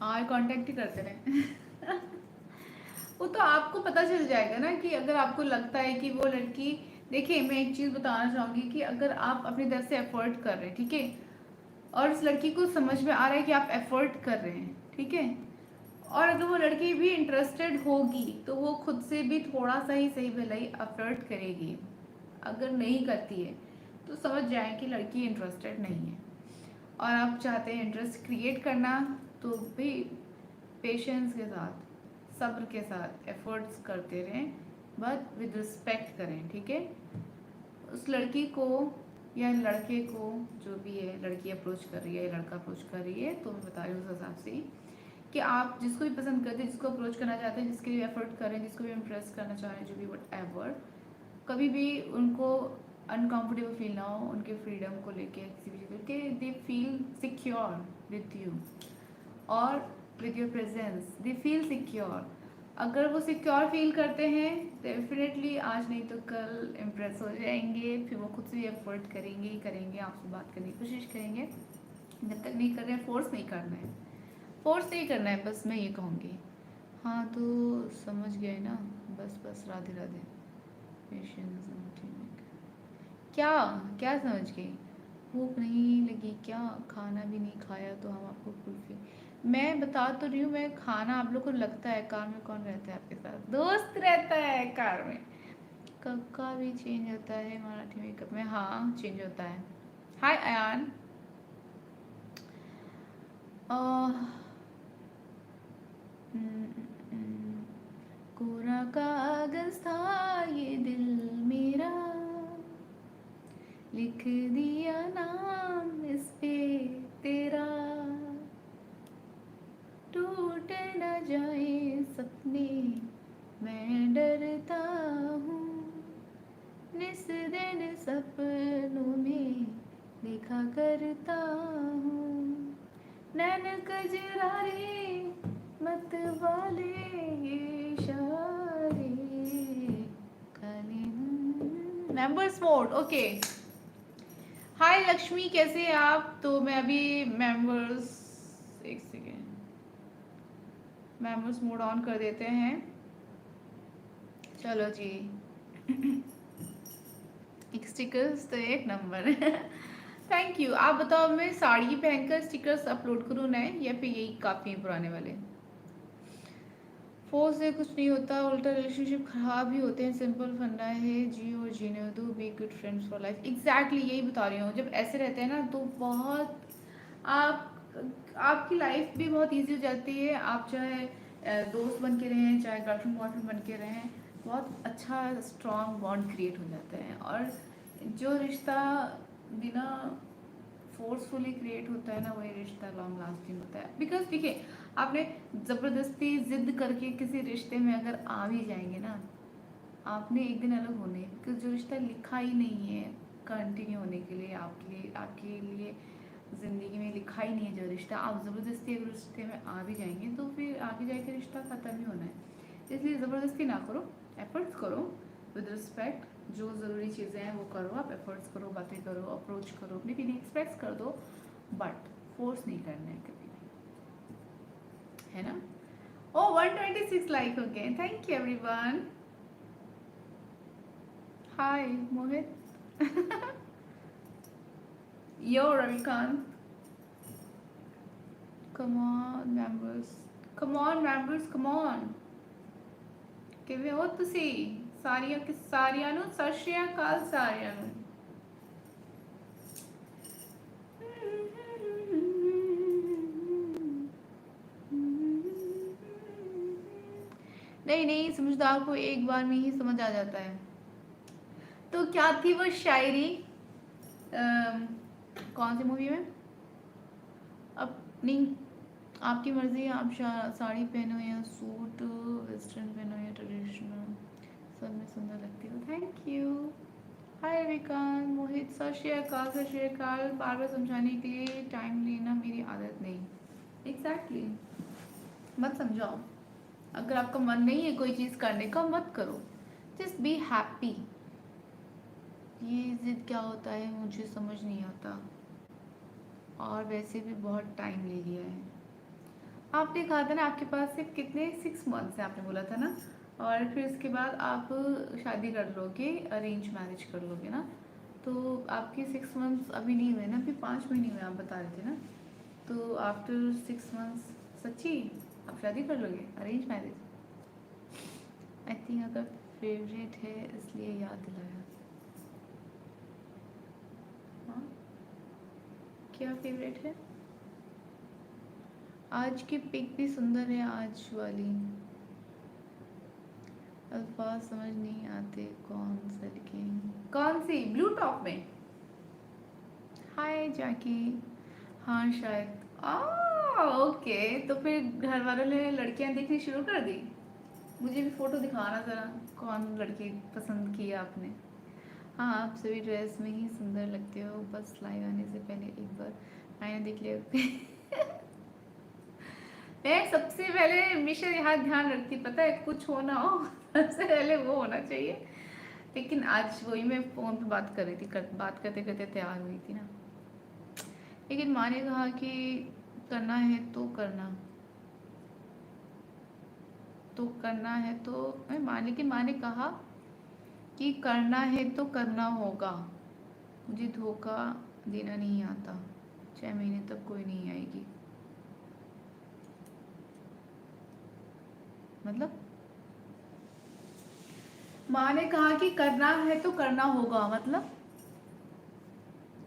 आई कांटेक्ट ही करते रहे। वो तो आपको पता चल जाएगा ना कि अगर आपको लगता है कि वो लड़की, देखिए मैं एक चीज़ बताना चाहूँगी कि अगर आप अपनी तरफ से एफर्ट कर रहे हैं, ठीक है, और उस लड़की को समझ में आ रहा है कि आप एफर्ट कर रहे हैं, ठीक है, और अगर वो लड़की भी इंटरेस्टेड होगी तो वो खुद से भी थोड़ा सा ही सही भलाई एफर्ट करेगी। अगर नहीं करती है तो समझ जाएं कि लड़की इंटरेस्टेड नहीं है। और आप चाहते हैं इंटरेस्ट क्रिएट करना, तो भी पेशेंस के साथ, सब्र के साथ एफर्ट्स करते रहें, बट विद रिस्पेक्ट करें, ठीक है। उस लड़की को या लड़के को, जो भी है, लड़की अप्रोच कर रही है या लड़का अप्रोच कर रही है, तो मैं बता रही हूँ उस हिसाब से ही कि आप जिसको भी पसंद करते हैं, जिसको अप्रोच करना चाहते हैं, जिसके लिए एफर्ट करें, जिसको भी इम्प्रेस करना चाह रहे हैं, जो भी वट एवर, कभी भी उनको अनकंफर्टेबल फील ना हो उनके फ्रीडम को लेके, किसी भी चीज़ के, they feel secure with you और with your presence, they feel secure. अगर वो सिक्योर फील करते हैं, डेफिनेटली आज नहीं तो कल इम्प्रेस हो जाएंगे, फिर वो खुद से भी एफर्ट करेंगे ही करेंगे, आपसे बात करने की कोशिश करेंगे। जब तक नहीं कर रहे हैं, फोर्स नहीं करना है, फोर्स नहीं करना है, बस मैं ये कहूँगी। हाँ तो समझ गए ना, बस बस, राधे राधे। पेशेंस, क्या क्या समझ गई? भूख नहीं लगी क्या? खाना भी नहीं खाया तो हम आपको कुल्फी? मैं बता तो रही हूँ, मैं खाना आप लोग को लगता है। कार में कौन रहता है आपके साथ? दोस्त रहता है कार में। कब का भी चेंज होता है मराठी मेकअप में? हाँ चेंज होता है। हाय अयान। कोरा कागज था ये दिल मेरा, लिख दिया नाम इस पे तेरा, टूट न जाए सपने मैं डरता हूँ, निस दिन सपनों में देखा करता हूँ, नैन कजरारे मत वाले ये इशारे काले। Members mode okay. Hi Lakshmi, कैसे हैं आप? तो मैं अभी मेंबर्स, एक सेकेंड, मेंबर्स मोड ऑन कर देते हैं। चलो जी। एक स्टिकर्स तो एक नंबर। Thank you. आप बताओ, मैं साड़ी पहनकर स्टिकर्स अपलोड करूँ नए, या फिर यही काफ़ी हैं पुराने वाले? फोर्स से कुछ नहीं होता, उल्टा रिलेशनशिप खराब ही होते हैं। सिंपल फंडा है, जी और जीने दो, be good friends for life. Exactly यही बता रही हूँ। जब ऐसे रहते हैं ना तो बहुत आप आपकी लाइफ भी बहुत इजी हो जाती है। आप चाहे दोस्त बन के रहें, चाहे गर्लफ्रेंड बॉयफ्रेंड बन के रहें, बहुत अच्छा स्ट्रॉन्ग बॉन्ड क्रिएट हो जाता है। और जो रिश्ता बिना फोर्सफुली क्रिएट होता है ना, वही रिश्ता लॉन्ग लास्टिंग होता है। बिकॉज देखिए, आपने ज़बरदस्ती जिद करके किसी रिश्ते में अगर आ भी जाएंगे ना, आपने एक दिन अलग होने, बिकॉज जो रिश्ता लिखा ही नहीं है कंटिन्यू होने के लिए, आपके लिए ज़िंदगी में लिखा ही नहीं है जो रिश्ता, आप ज़बरदस्ती अगर रिश्ते में आ भी जाएंगे तो फिर आगे जाके रिश्ता ख़त्म ही होना है। इसलिए ज़बरदस्ती ना करो, एफर्ट्स करो विद रिस्पेक्ट। जो ज़रूरी चीज़ें हैं वो करो, आप एफर्ट्स करो, बातें करो, अप्रोच करो, अपनी फीलिंग एक्सप्रेस कर दो, बट फोर्स नहीं करना है कभी भी, है ना? ओ 126 लाइक हो गए, thank you everyone. Hi Mohit. Yo Ravikant, come on members, come on members, come on। ਕਿਵੇਂ ਹੋ ਤੁਸੀਂ? ਸਾਰਿਆਂ ਨੂੰ ਸਤਿ ਸ਼੍ਰੀ ਅਕਾਲ ਸਾਰਿਆਂ ਨੂੰ। नहीं नहीं, समझदार को एक बार में ही समझ आ जाता है। तो क्या थी वो शायरी? कौन सी मूवी में? अब नहीं, आपकी मर्जी है। आप साड़ी पहनो या सूट, वेस्टर्न पहनो या ट्रेडिशनल, सब में सुंदर लगती हो। Thank you. हाय विकान, मोहित, सत श्री अकाल। सत श्री अकाल। बार बार समझाने के लिए टाइम लेना मेरी आदत नहीं। एग्जैक्टली मत समझाओ। अगर आपका मन नहीं है कोई चीज़ करने का, मत करो, जस्ट बी हैप्पी। ये जिद क्या होता है मुझे समझ नहीं आता, और वैसे भी बहुत टाइम ले लिया है। आपने कहा था ना आपके पास सिर्फ कितने 6 मंथ्स है, आपने बोला था ना, और फिर उसके बाद आप शादी कर लोगे, अरेंज मैरिज कर लोगे ना, तो आपके 6 मंथ्स अभी नहीं हुए ना, अभी 5 महीने हुए आप बता रहे थे ना। तो आफ्टर 6 मंथ्स सच्ची आप शादी कर लोगे, अरेंज मैरिज? आई थिंक अगर फेवरेट है इसलिए याद दिलाया। क्या फेवरेट है? आज की पिक भी सुंदर है, आज वाली। अल्फाज समझ नहीं आते, कौन सा लिखें? कौन सी? ब्लू टॉप में? हाय जैकी। हाँ शायद। ओके, तो फिर घर वालों ने लड़कियां देखनी शुरू कर दी। मुझे भी फोटो दिखाना ज़रा, कौन लड़की पसंद की आपने। हाँ, आप सभी ड्रेस में ही सुंदर लगते हो, बस लाइव आने से पहले एक बार आईना देख लिया। मैं सबसे पहले हमेशा यहाँ ध्यान रखती, पता है, कुछ हो ना हो सबसे पहले वो होना चाहिए। लेकिन आज वही मैं फ़ोन पे बात कर रही थी, बात करते करते तैयार हुई थी ना। लेकिन माँ ने कहा कि करना है तो करना, तो करना है तो माँ ने कहा कि करना है तो करना होगा। मुझे धोखा देना नहीं आता, 6 महीने तक कोई नहीं आएगी। मतलब माँ ने कहा कि करना है तो करना होगा, मतलब।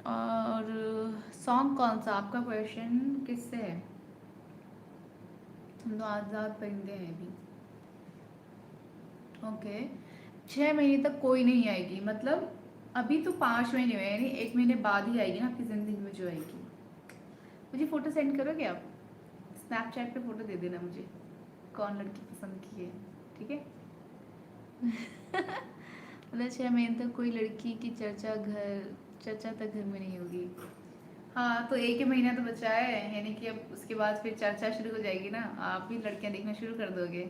और सॉन्ग कौन सा? आपका क्वेश्चन किससे है? हम तो आज़ाद परिंदे हैं अभी। ओके, 6 महीने तक कोई नहीं आएगी, मतलब अभी तो 5 महीने हुए, यानी 1 महीने बाद ही आएगी ना आपकी ज़िंदगी में जो आएगी। मुझे फ़ोटो सेंड करोगे आप? स्नैपचैट पे फ़ोटो दे देना मुझे, कौन लड़की पसंद की है, ठीक है? मतलब 6 महीने तक कोई लड़की की चर्चा तक घर में नहीं होगी। हाँ, तो एक ही महीना तो बचा है, यानी कि अब उसके बाद फिर चर्चा शुरू हो जाएगी ना, आप भी लड़कियां देखना शुरू कर दोगे।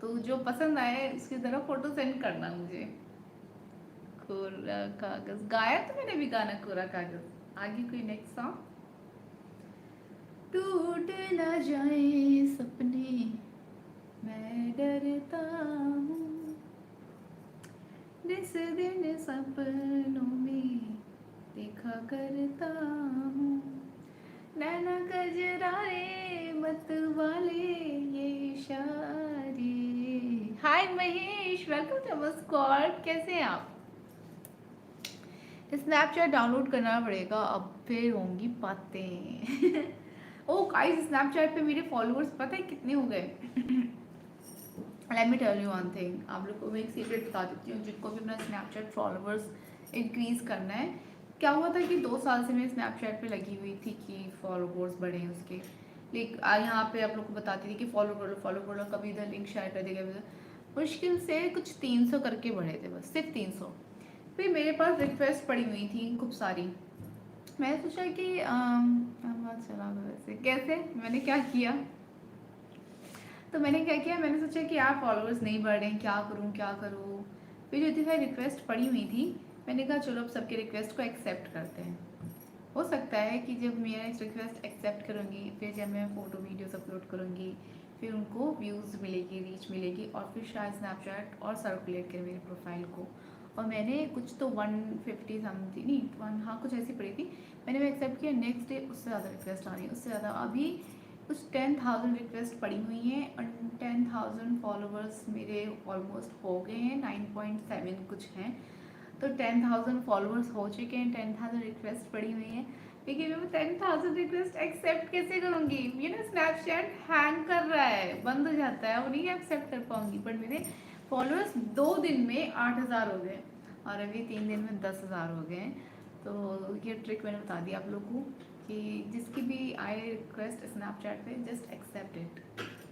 तो जो पसंद आए उसकी तरफ फोटो सेंड करना मुझे। कोरा कागज गाया तो मैंने भी गाना कोरा कागज। आगे कोई नेक्स्ट सॉन्ग? टूट ना जाए सपने, मैं डरता हूँ, जिस दिन सपनों में देखा करता हूँ, नैना कजराए मत वाले ये इशारे। Hi Mahesh, welcome to our squad. कैसे हैं आप? स्नैपचैट डाउनलोड करना पड़ेगा, अब फिर होंगी बातें। ओ गाइस, स्नैपचैट पे मेरे फॉलोअर्स पता है कितने हो गए? Let me tell you one thing, आप लोग को मैं एक सीक्रेट बता देती हूँ, जिनको भी अपना स्नैपचैट फॉलोअर्स इंक्रीज करना है। क्या हुआ था कि 2 साल से मैं स्नैपचैट पे लगी हुई थी कि फॉलोअर्स बढ़े उसके। लेकिन यहाँ पे आप लोग को बताती थी कि फॉलो कर लो, कभी इधर लिंक शेयर कर देगा। मुश्किल से कुछ 300 करके बढ़े थे, बस सिर्फ 300। फिर मेरे पास रिक्वेस्ट पड़ी हुई थी खूब सारी। मैंने सोचा कि बात चला वैसे कैसे, मैंने क्या किया, तो मैंने क्या किया, मैंने सोचा कि यार फॉलोअर्स नहीं बढ़ रहे हैं, क्या करूँ। फिर जो इतनी सारी रिक्वेस्ट पड़ी हुई थी, मैंने कहा चलो अब सबके रिक्वेस्ट को एक्सेप्ट करते हैं। हो सकता है कि जब मेरा इस रिक्वेस्ट एक्सेप्ट करूँगी, फिर जब मैं फ़ोटो वीडियोस अपलोड करूँगी, फिर उनको व्यूज़ मिलेगी, रीच मिलेगी, और फिर शायद स्नैपचैट और सर्कुलेट करे मेरे प्रोफाइल को। और मैंने कुछ तो 150 समथिंग, नहीं हाँ कुछ ऐसी पड़ी थी, मैंने वो एक्सेप्ट किया। नेक्स्ट डे उससे ज़्यादा रिक्वेस्ट आ रही है, उससे ज़्यादा। अभी कुछ 10,000 रिक्वेस्ट पड़ी हुई हैं और 10,000 फॉलोअर्स मेरे ऑलमोस्ट हो गए हैं, 9.7 कुछ हैं। तो 10,000 फॉलोअर्स हो चुके हैं, 10,000 रिक्वेस्ट पड़ी हुई हैं। लेकिन मैं 10,000 रिक्वेस्ट एक्सेप्ट कैसे करूँगी? ये ना स्नैपचैट हैंग कर रहा है, बंद हो जाता है, वो नहीं एक्सेप्ट कर पाऊँगी। बट मेरे फॉलोअर्स 2 दिन में 8,000 हो गए और अभी 3 दिन में 10,000 हो गए हैं। तो ये ट्रिक मैंने बता दी आप लोगों को कि जिसकी भी आए रिक्वेस्ट स्नैपचैट पे, जस्ट एक्सेप्ट इट,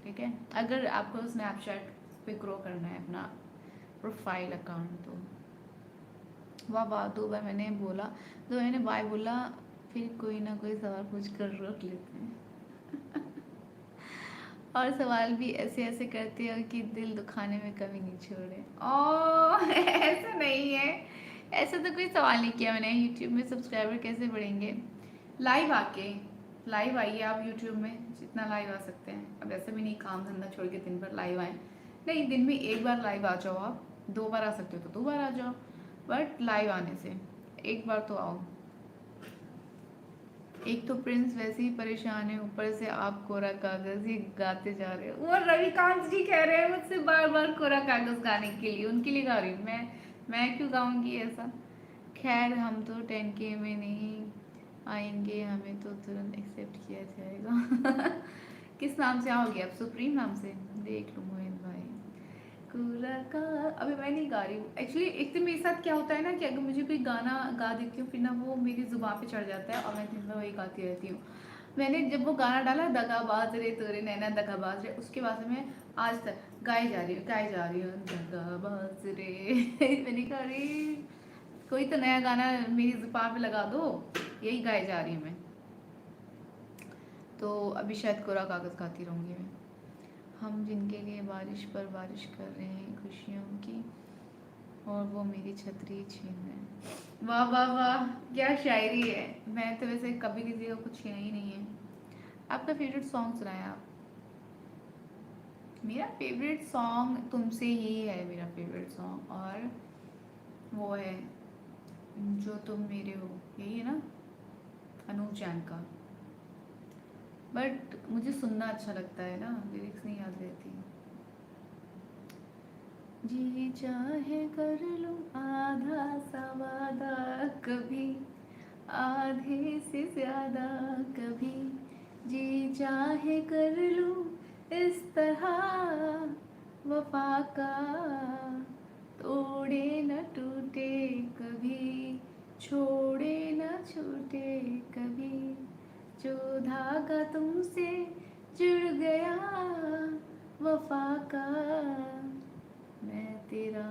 ठीक है? अगर आपको स्नैपचैट पे ग्रो करना है अपना प्रोफाइल अकाउंट तो। वाह वाह, 2 बार मैंने बोला, 2 मैंने बाय बोला, फिर कोई ना कोई सवाल पूछ कर रोक लेते हैं। और सवाल भी ऐसे ऐसे करते हो कि दिल दुखाने में कभी नहीं छोड़े। ओ ऐसा नहीं है, ऐसा तो कोई सवाल नहीं किया मैंने। यूट्यूब में सब्सक्राइबर कैसे बढ़ेंगे? लाइव आके, लाइव आइए आप यूट्यूब में, जितना लाइव आ सकते हैं। अब ऐसे भी नहीं काम धंधा छोड़ के दिन भर लाइव आए, नहीं, दिन में 1 बार लाइव आ जाओ आप। 2 बार आ सकते हो तो 2 बार आ जाओ, बट लाइव आने से 1 बार तो आओ। एक तो प्रिंस वैसे ही परेशान है, ऊपर से आप कोरा कागज ही गाते जा रहे हो। वो रविकांत जी कह रहे हैं मुझसे बार बार कोरा कागज गाने के लिए, उनके लिए गा रही हूँ मैं क्यों गाऊंगी ऐसा। खैर हम तो 10K में नहीं आएंगे हमें तो तुरंत एक्सेप्ट किया जाएगा। किस नाम से आओगे आप? सुप्रीम नाम से? देख लो मोहित भाई। कुरा का अभी मैं नहीं गा रही हूँ एक्चुअली। एक तो मेरे साथ क्या होता है ना कि अगर मुझे कोई गाना गा देती हूँ फिर ना वो मेरी जुबान पे चढ़ जाता है और मैं दिन भर वही गाती रहती हूँ। मैंने जब वो गाना डाला दगाबाज रे तोरे नैना दगाबाज रे, उसके बाद से मैं आज तक गाई जा रही हूँ दगाबाज रे। मैंने कहा अरे कोई तो नया गाना मेरी जुबान पे लगा दो, यही गाई जा रही हूँ मैं। तो अभी शायद कोरा कागज़ गाती रहूँगी मैं। हम जिनके लिए बारिश पर बारिश कर रहे हैं खुशियों की, और वो मेरी छतरी छीन रहे। वाह वाह वाह, क्या शायरी है। मैं तो वैसे कभी किसी को कुछ किया ही नहीं है। आपका फेवरेट सॉन्ग सुनाए आप? मेरा फेवरेट सॉन्ग तुमसे ही है मेरा फेवरेट सॉन्ग, और वो है जो तुम मेरे हो, यही है ना, अनूप जैन का। बट मुझे सुनना अच्छा लगता है ना, लिरिक्स नहीं याद रहती। जी चाहे कर लूं आधा सा वादा कभी, आधे से ज्यादा कभी, जी चाहे कर लूं इस तरह वफा का, तोड़े न टूटे कभी, छोड़े न छूटे कभी, जो धागा तुमसे जुड़ गया वफा का, मैं तेरा,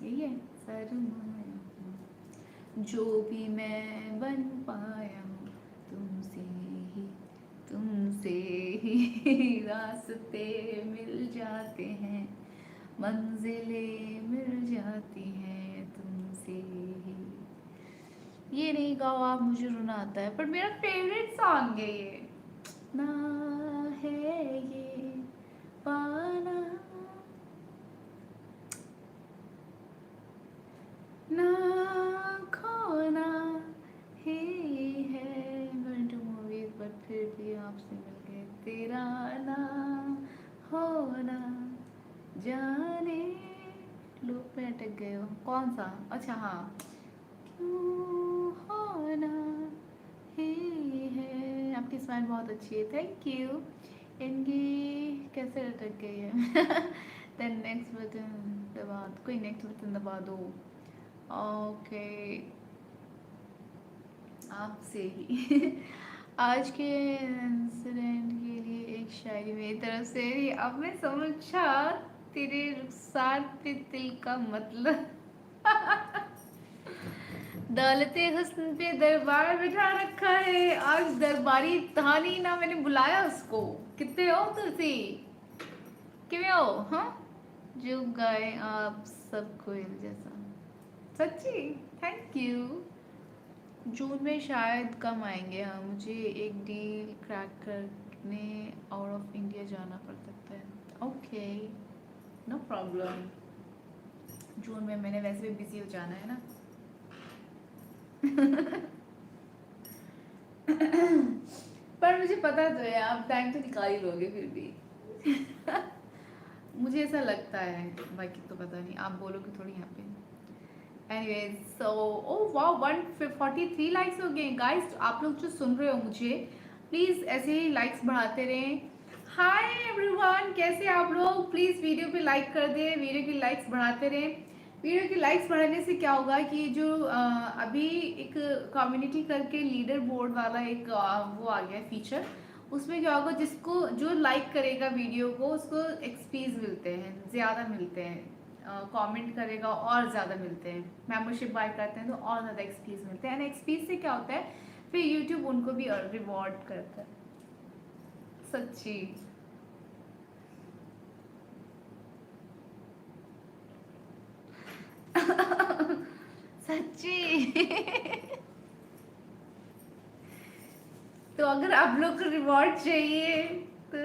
यही है, सरमाया हूँ। जो भी मैं बन पाया हूँ तुमसे ही, तुमसे ही रास्ते मिल जाते हैं, मंजिलें मिल जाती हैं तुमसे ही। ये नहीं गाओ आप, मुझे रोना आता है, पर मेरा फेवरेट सॉन्ग है ये। ना है ये पाना, ना खोना ही है। गोइंग टू मूवीज बट फिर भी आपसे मिल गए, तेरा ना होना जाने। लूप में अटक गए हो, कौन सा? अच्छा हाँ, क्यों होना ही है। आपकी स्माइल बहुत अच्छी है, थैंक यू। इनकी कैसे अटक गई है? देन नेक्स्ट बटन दबा, कोई नेक्स्ट बटन दबा दो। ओके, आपसे ही। आज के इंसिडेंट के लिए एक शायरी मेरी तरफ से। अब मैं समझा तेरे रुखसार पे दिल का मतलब। दौलते हुस्न पे दरबार बिठा रखा है, आज दरबारी कहानी ना, मैंने बुलाया उसको। कितने हो तुसी, किਵੇਂ हो? हाँ, जो गाए आप सब कोयल जैसा। सच्ची, थैंक यू। जून में शायद कम आएंगे। हाँ, मुझे एक डील क्रैक करने आउट ऑफ इंडिया जाना पड़ सकता है। Okay, no problem. जून में मैंने वैसे भी बिजी हो जाना है ना। पर मुझे पता तो है आप टाइम तो निकाल ही लोगे फिर भी। मुझे ऐसा लगता है, बाकी तो पता नहीं, आप बोलोगे थोड़ी यहाँ पे। Anyways so, oh wow, 143 likes हो गए गाइस। आप लोग जो सुन रहे हो मुझे, प्लीज़ ऐसे ही लाइक्स बढ़ाते रहें। हाय एवरीवन, कैसे आप लोग? प्लीज़ वीडियो पे लाइक कर दें, वीडियो की लाइक्स बढ़ाते रहें। वीडियो की लाइक्स बढ़ाने से क्या होगा कि जो अभी एक कम्युनिटी करके लीडर बोर्ड वाला एक वो आ गया है फीचर, उसमें क्या होगा, जिसको जो लाइक करेगा वीडियो को उसको एक्सपीज मिलते हैं, ज़्यादा मिलते हैं। कमेंट करेगा और ज़्यादा मिलते हैं। मेंबरशिप बाय करते हैं तो और ज़्यादा एक्सपीज मिलते हैं। एंड एक्सपीज से क्या होता है, फिर यूट्यूब उनको भी रिवॉर्ड करता है। सच्ची। सच्ची। तो अगर आप लोग को रिवॉर्ड चाहिए तो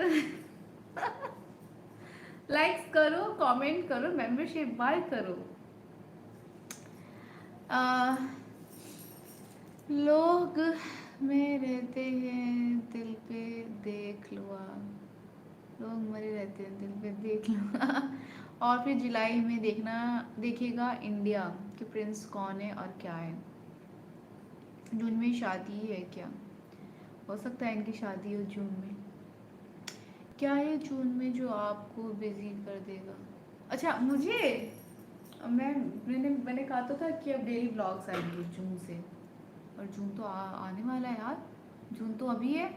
लाइक्स करो, कमेंट करो, मेंबरशिप बाय करो। आ, लोग में रहते हैं दिल पे देख लो आप, लोग मरे रहते हैं दिल पे देख लो। और फिर जुलाई में देखना, देखिएगा इंडिया कि प्रिंस कौन है और क्या है। जून में शादी है क्या? हो सकता है इनकी शादी हो जून में। क्या है जून में जो आपको बिजी कर देगा? अच्छा मुझे, मैंने कहा तो था कि अब डेली ब्लॉग्स आएंगे जून से, और जून तो आने वाला है यार। जून तो अभी है,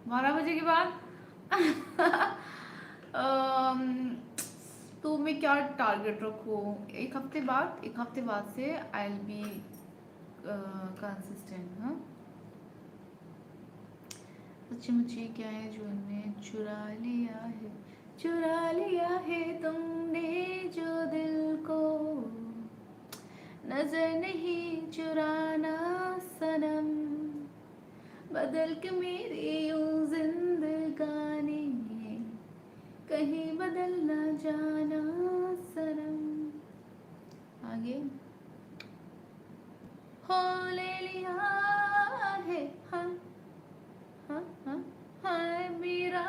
12 बजे के बाद। अम्म, तो मैं क्या टारगेट रखूँ? एक हफ्ते बाद से आई विल बी कंसिस्टेंट। हाँ, सच्ची क्या है जून में? चुरा लिया है तुमने जो दिल को, नजर नहीं चुराना सनम, बदल के मेरी यूं जिंदगानी, कहीं बदल ना जाना सनम। आगे हो ले लिया है, हाँ हाँ हाँ, हाय मेरा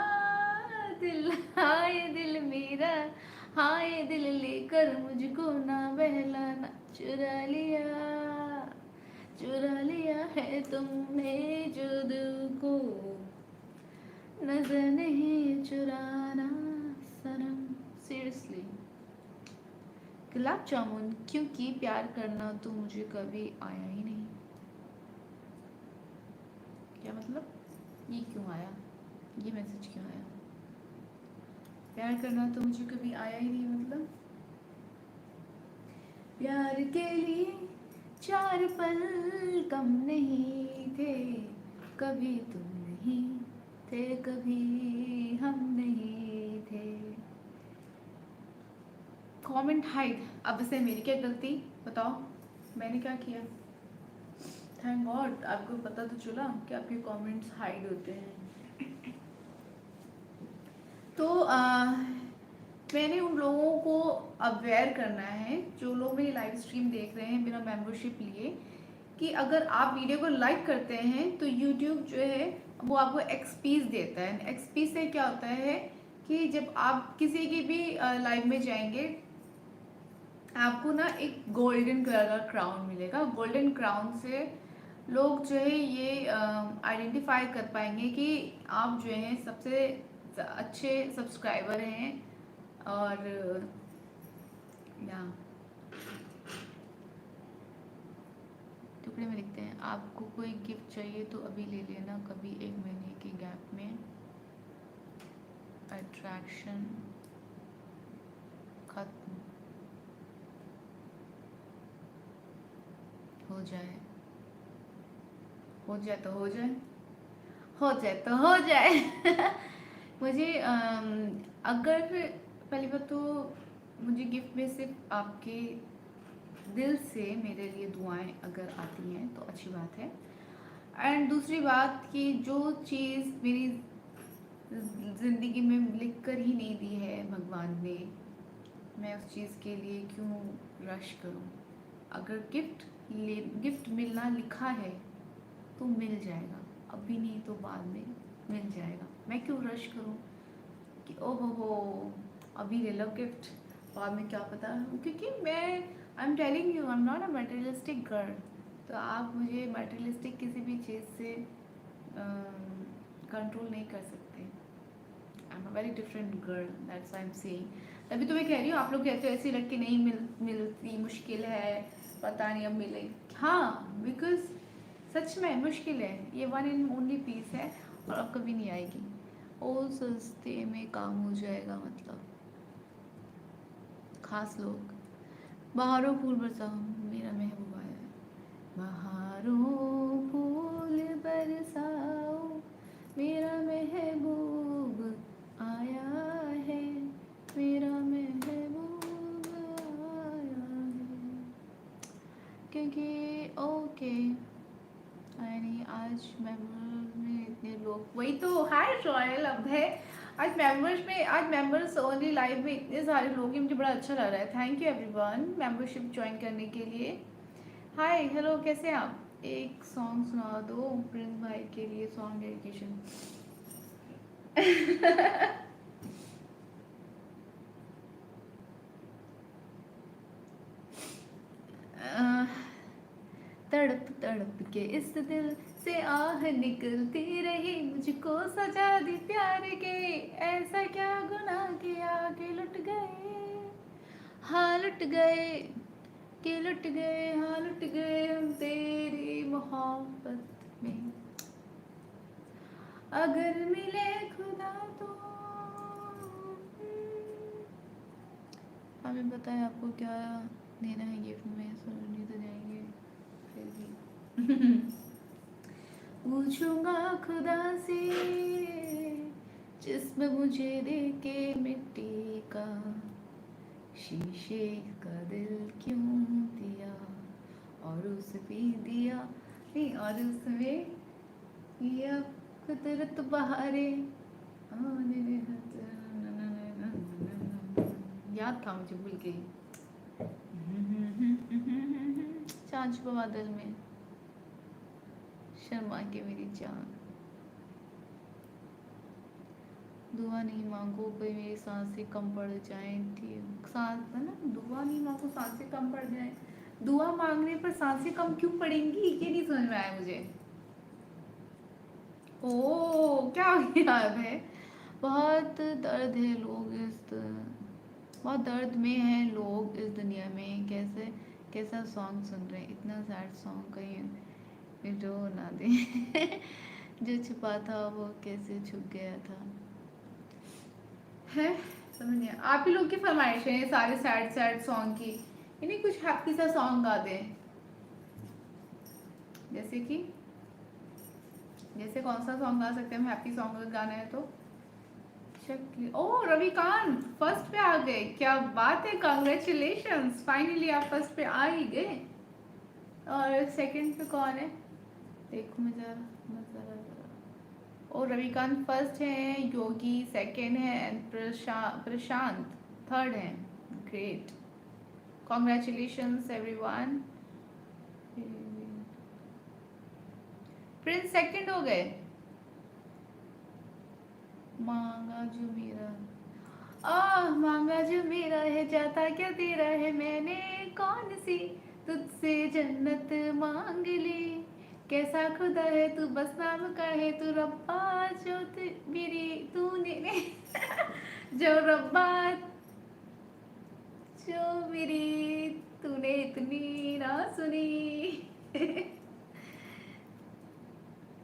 दिल, हाय दिल मेरा, हाय दिल लेकर मुझको ना बहलाना, चुरा लिया है तुमने जो दिल को, नजर नहीं चुराना सनम। सीरियसली, गुलाब जामुन, क्योंकि प्यार करना तो मुझे कभी आया ही नहीं। क्या मतलब? ये क्यों आया? ये मैसेज क्यों आया? प्यार करना तो मुझे कभी आया ही नहीं मतलब? प्यार के लिए 4 पल कम नहीं थे, कभी तुम नहीं थे, कभी हम नहीं थे। कमेंट हाइड, अब से मेरी क्या गलती? बताओ मैंने क्या किया? थैंक गॉड आपको पता तो चला कि आपके कमेंट्स हाइड होते हैं। तो मैंने उन लोगों को अवेयर करना है जो लोग मेरी लाइव स्ट्रीम देख रहे हैं बिना मेंबरशिप लिए, कि अगर आप वीडियो को लाइक करते हैं तो यूट्यूब जो है वो आपको एक्सपीस देता है। एक्सपीस से क्या होता है कि जब आप किसी की भी लाइव में जाएंगे, आपको ना एक गोल्डन कलर का क्राउन मिलेगा। गोल्डन क्राउन से लोग जो है ये आइडेंटिफाई कर पाएंगे कि आप जो है सबसे अच्छे सब्सक्राइबर हैं। और या टुकड़े में लिखते हैं, आपको कोई गिफ्ट चाहिए तो अभी ले लेना, कभी 1 महीने के गैप में अट्रैक्शन खत्म हो जाए, हो जाए तो हो जाए, हो जाए तो हो जाए। मुझे अगर पहली बात तो मुझे गिफ्ट में सिर्फ आपके दिल से मेरे लिए दुआएं अगर आती हैं तो अच्छी बात है। एंड दूसरी बात कि जो चीज़ मेरी ज़िंदगी में लिख कर ही नहीं दी है भगवान ने, मैं उस चीज़ के लिए क्यों रश करूं? अगर गिफ्ट मिलना लिखा है तो मिल जाएगा, अभी नहीं तो बाद में मिल जाएगा। मैं क्यों रश करूं कि हो अभी ले लो गिफ्ट, बाद में क्या पता। क्योंकि मैं I am telling you, I am not a materialistic girl. तो आप मुझे मटेरियलिस्टिक किसी भी चीज़ से कंट्रोल नहीं कर सकते। I am a very different girl, that's I am saying. तभी तो मैं कह रही हूँ, आप लोग कहते हो ऐसी लड़की नहीं मिलती, मुश्किल है, पता नहीं अब मिले। हाँ, बिकॉज सच में मुश्किल है, ये वन एंड ओनली पीस है और अब कभी नहीं आएगी। ओ सस्ते में काम हो जाएगा मतलब, खास लोग। बहारों फूल बरसाओ, मेरा महबूब आया है। बहारों फूल बरसाओ, मेरा महबूब आया है, मेरा महबूब आया है। क्योंकि ओके नहीं, आज मेंबर में इतने लोग, वही तो हाय रॉयल अब है। आज मेंबर्स ओनली लाइव में इतने सारे लोग हैं, मुझे बड़ा अच्छा लग रहा है। Thank you everyone membership join करने के लिए। हाय हेलो, कैसे हैं आप? एक सॉन्ग सुना दो प्रिंस भाई के लिए, सॉन्ग डेडिकेशन। तड़प तड़प के इस दिल से आह निकलती रही, मुझको सजा दी प्यार के, ऐसा क्या गुनाह किया कि लुट गए, हाँ लुट गए, कि लुट गए, हाँ लुट गए हम तेरी मोहब्बत में, अगर मिले खुदा तो। हमें बताए आपको क्या देना है गिफ्ट में, सुन तो जाएंगे फिर भी। पूछूंगा खुदा से जिस्म मुझे दे के मिट्टी का, शीशे का दिल क्यों दिया, और उस भी दिया नहीं, और उसमें किया कुदरत बहारे, याद था मुझे, भूल गई। चांद छुपा बादल में, शर्मा के मेरी जान, दुआ नहीं मांगो कोई मेरी सांसें कम पड़ जाए, सांस है ना, दुआ नहीं मांगो सांसें कम पड़ जाए, दुआ मांगने पर सांसें कम क्यों पड़ेंगी, ये नहीं समझ में आया मुझे। ओ क्या याद है, बहुत दर्द है लोग बहुत दर्द में है लोग इस दुनिया में, कैसे कैसा सॉन्ग सुन रहे हैं, इतना सैड सॉन्ग, कहीं जो ना दे। जो छुपा था वो कैसे छुप गया था, है समझ नहीं आया। आप ही लोग की फरमाइश है ये सारे सैड सैड सॉन्ग की, इन्हें कुछ हैप्पी सा सॉन्ग गा दें, जैसे कि जैसे कौन सा सॉन्ग गा सकते हैं हम, हैप्पी सॉन्ग अगर गाना है तो। ओ रविकांत फर्स्ट पे आ गए, क्या बात है, कांग्रेचुलेशंस, फाइनली आप फर्स्ट पे आ ही गए। और सेकंड पे कौन है, देखो मैं जरा, ओ रविकांत फर्स्ट है, योगी सेकंड है, एंड प्रशांत थर्ड है, great, congratulations everyone. Prince second हो गए, मांगा जो मेरा, मांगा जो मेरा है जाता क्या तेरा है, मैंने कौन सी तुझसे जन्नत मांग ली, कैसा खुदा है तू बस नाम का है तू रब्बा, जो मेरी तूने जो रब्बा, जो मेरी तूने इतनी ना सुनी।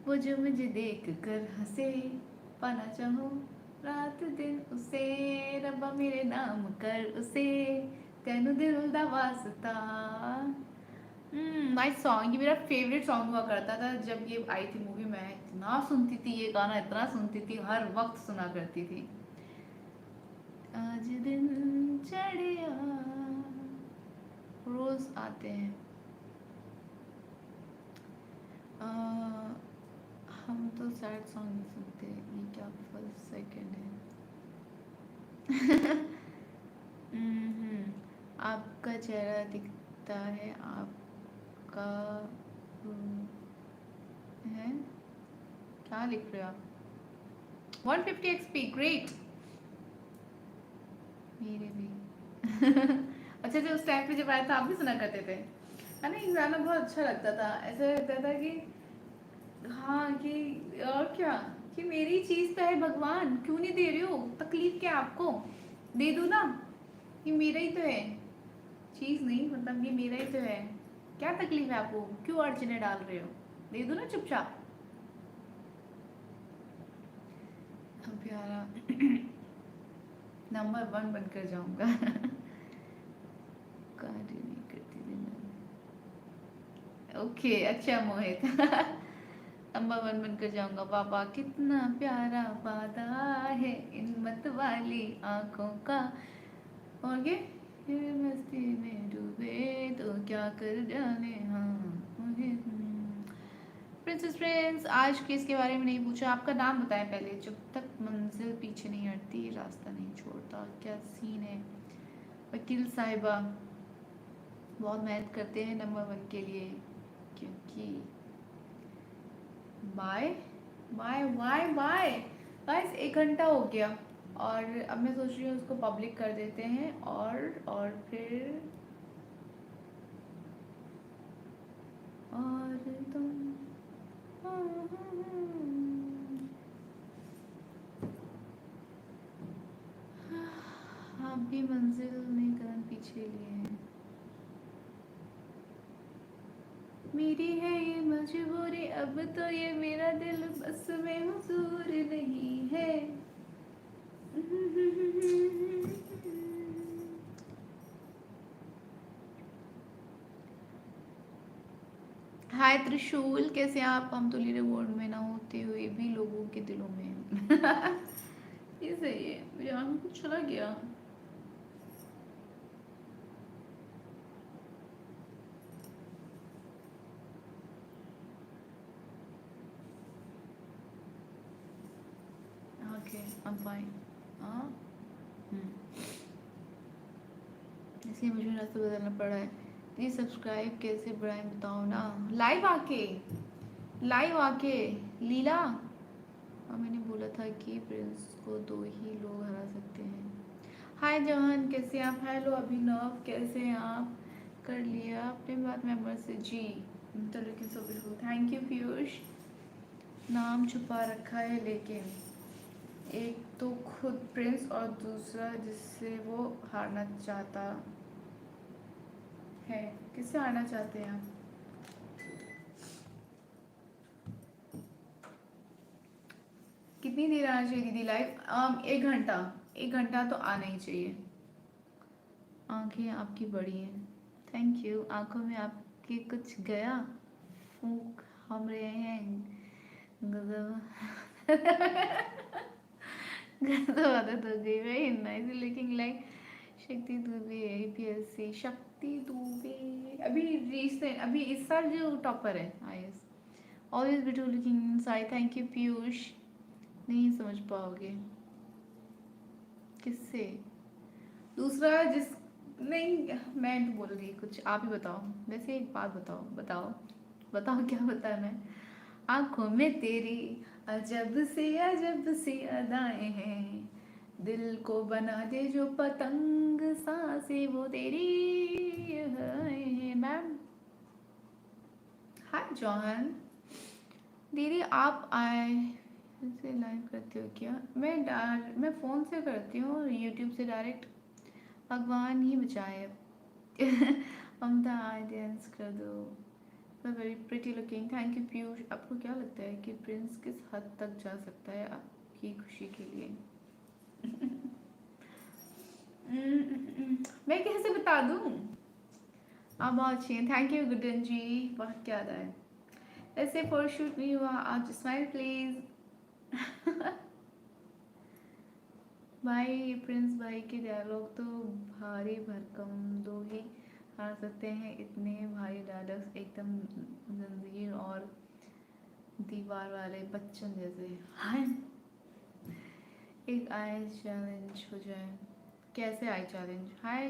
वो जो मुझे देख कर हंसे, पाना चाहूँ रात दिन उसे, रब्बा मेरे नाम कर उसे, तेनू दिल दा वास्ता। नाइस सॉन्ग, ये मेरा फेवरेट सॉन्ग हुआ करता था जब ये आई थी मूवी, मैं इतना सुनती थी ये गाना, इतना सुनती थी, हर वक्त सुना करती थी। आज दिन चढ़िया, रोज आते हैं। हम तो सैड सॉन्ग नहीं सुनते, ये क्या फर्स्ट सेकंड है। आपका चेहरा दिखता है, आपका है, क्या लिख रहे हो आप, 150 XP ग्रेट, मेरे भी। अच्छा जो उस टाइम पे जब आया था आप भी सुना करते थे, है ना, ये गाना बहुत अच्छा लगता था, ऐसा लगता था कि हाँ कि और क्या, कि मेरी चीज तो है भगवान, क्यों नहीं दे रहे हो, तकलीफ क्या आपको, दे दो ना, ये मेरा ही तो है, चीज नहीं मतलब ये मेरा ही तो है, क्या तकलीफ है आपको, क्यों अड़चने डाल रहे हो, दे दो ना चुपचाप। हम प्यारा नंबर 1 बनकर जाऊंगा। कार्य नहीं करती दिन, ओके अच्छा मोहित। नंबर 1 बनकर जाऊंगा, पापा कितना प्यारा वादा है इन मत वाली आंखों का, और ये मस्ती में डूबे तो क्या कर जाने, हाँ मुझे। प्रिंसेस प्रिंस आज केस के बारे में नहीं पूछा, आपका नाम बताएं पहले, जब तक मंजिल पीछे नहीं हटती रास्ता नहीं छोड़ता, क्या सीन है। वकील साहिबा बहुत मेहनत करते हैं नंबर 1 के लिए, क्योंकि bye bye bye bye guys 1 घंटा हो गया, और अब मैं सोच रही हूँ उसको पब्लिक कर देते हैं, और फिर आप भी मंजिल में कदम पीछे लिए हैं। मेरी है ये मजबूरी, अब तो ये मेरा दिल बस में हुजूर नहीं है। हाय त्रिशूल, कैसे आप? हम तो लीडर बोर्ड में ना होते हुए भी लोगों के दिलों में हैं। ये सही है, यहाँ कुछ चला गया। Okay, I am fine. हाँ, इसलिए मुझे रास्ता बदलना पड़ा है। प्लीज सब्सक्राइब कैसे बढ़ाएं बताओ ना। लाइव आके लीला। और मैंने बोला था कि प्रिंस को 2 ही लोग हरा सकते हैं। हाय जहान, कैसे आप? हेलो अभिनव, कैसे हैं आप? कर लिया अपने बात मेंबर से जी। तो लेकिन सो बिल्कुल थैंक यू पीयूष। नाम छुपा रखा है लेकिन एक तो खुद प्रिंस और दूसरा जिससे वो हारना चाहता है। किससे हारना चाहते हैं आप? कितनी देर आना चाहिए दीदी लाइव? 1 घंटा। 1 घंटा तो आना ही चाहिए। आंखें आपकी बड़ी हैं। Thank you. आंखों में आपके कुछ गया? फूंक हम रहे हैं गजब। गजब आदत हो गई भाई। नाइस लुकिंग लाइक शक्ति दुबे। APSC शक्ति दुबे अभी रिसेंट, अभी इस साल जो टॉपर है IS। Always beautiful looking inside. Thank you Piyush. नहीं समझ पाओगे किससे? दूसरा जिस, नहीं मैं तो बोल रही कुछ, आप ही बताओ। वैसे एक बात बताओ, बताओ क्या बताया मैं? आंखों में तेरी अजब सी अदाएं हैं, दिल को बना दे जो पतंग सांसें वो तेरी है। Ma'am hi John. दीदी आप आए से लाइव करते हो क्या? मैं फ़ोन से करती हूँ, यूट्यूब से डायरेक्ट। भगवान ही बचाए। ममता आए डांस कर दो। Very pretty looking. Thank you Piyush. आपको क्या लगता है कि प्रिंस किस हद तक जा सकता है आपकी खुशी के लिए? मैं कैसे बता दूं? आप बहुत अच्छी हैं। थैंक यू गुडन जी, बहुत क्या है। ऐसे फोटोशूट नहीं हुआ आज, स्माइल प्लीज। भाई प्रिंस भाई के डायलॉग तो भारी भरकम, 2 ही हार सकते हैं। इतने भारी डायलॉग्स, एकदम जंजीर और दीवार वाले बच्चन जैसे। हाँ, एक आई चैलेंज हो जाए। कैसे आई चैलेंज? हाय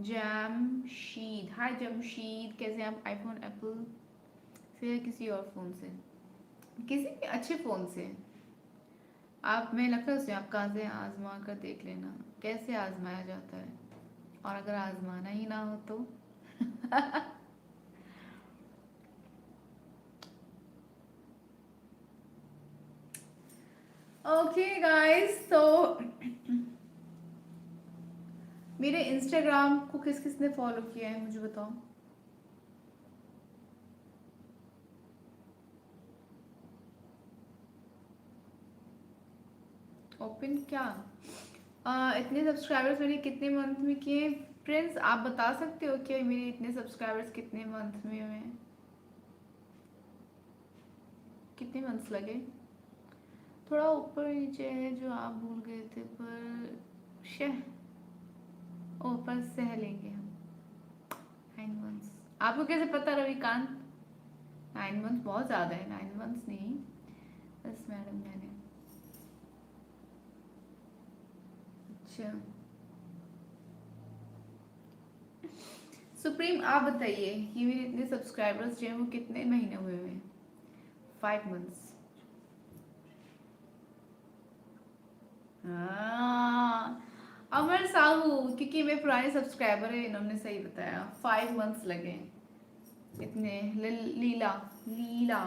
जमशीद। हाय जमशीद, कैसे आप? आईफोन, एप्पल से या किसी और फ़ोन से? किसी भी अच्छे फ़ोन से। आप में लगता है उसे आप कहाँ से आजमा कर देख लेना कैसे आजमाया जाता है, और अगर आजमाना ही ना हो तो। ओके गाइस, तो मेरे इंस्टाग्राम को किस किस ने फॉलो किया है मुझे बताओ। ओपन क्या? इतने सब्सक्राइबर्स मैंने कितने मंथ में किए? फ्रेंड्स आप बता सकते हो क्या मेरे इतने सब्सक्राइबर्स कितने मंथ में हुए? कितने मंथ्स लगे? थोड़ा ऊपर नीचे है जो आप भूल गए थे, पर शह ऊपर सह लेंगे हम। 9 मंथ्स। आपको कैसे पता रविकांत? 9 मंथ्स बहुत ज़्यादा है। 9 मंथ्स नहीं, बस मैडम मैंने। अच्छा सुप्रीम, आप बताइए कि मेरे इतने सब्सक्राइबर्स जो हैं वो कितने महीने हुए हैं? 5 मंथ्स। हाँ, अमर साहू, क्योंकि मैं पुराने सब्सक्राइबर है, इन्होंने सही बताया। 5 मंथ्स लगे इतने। Leela Leela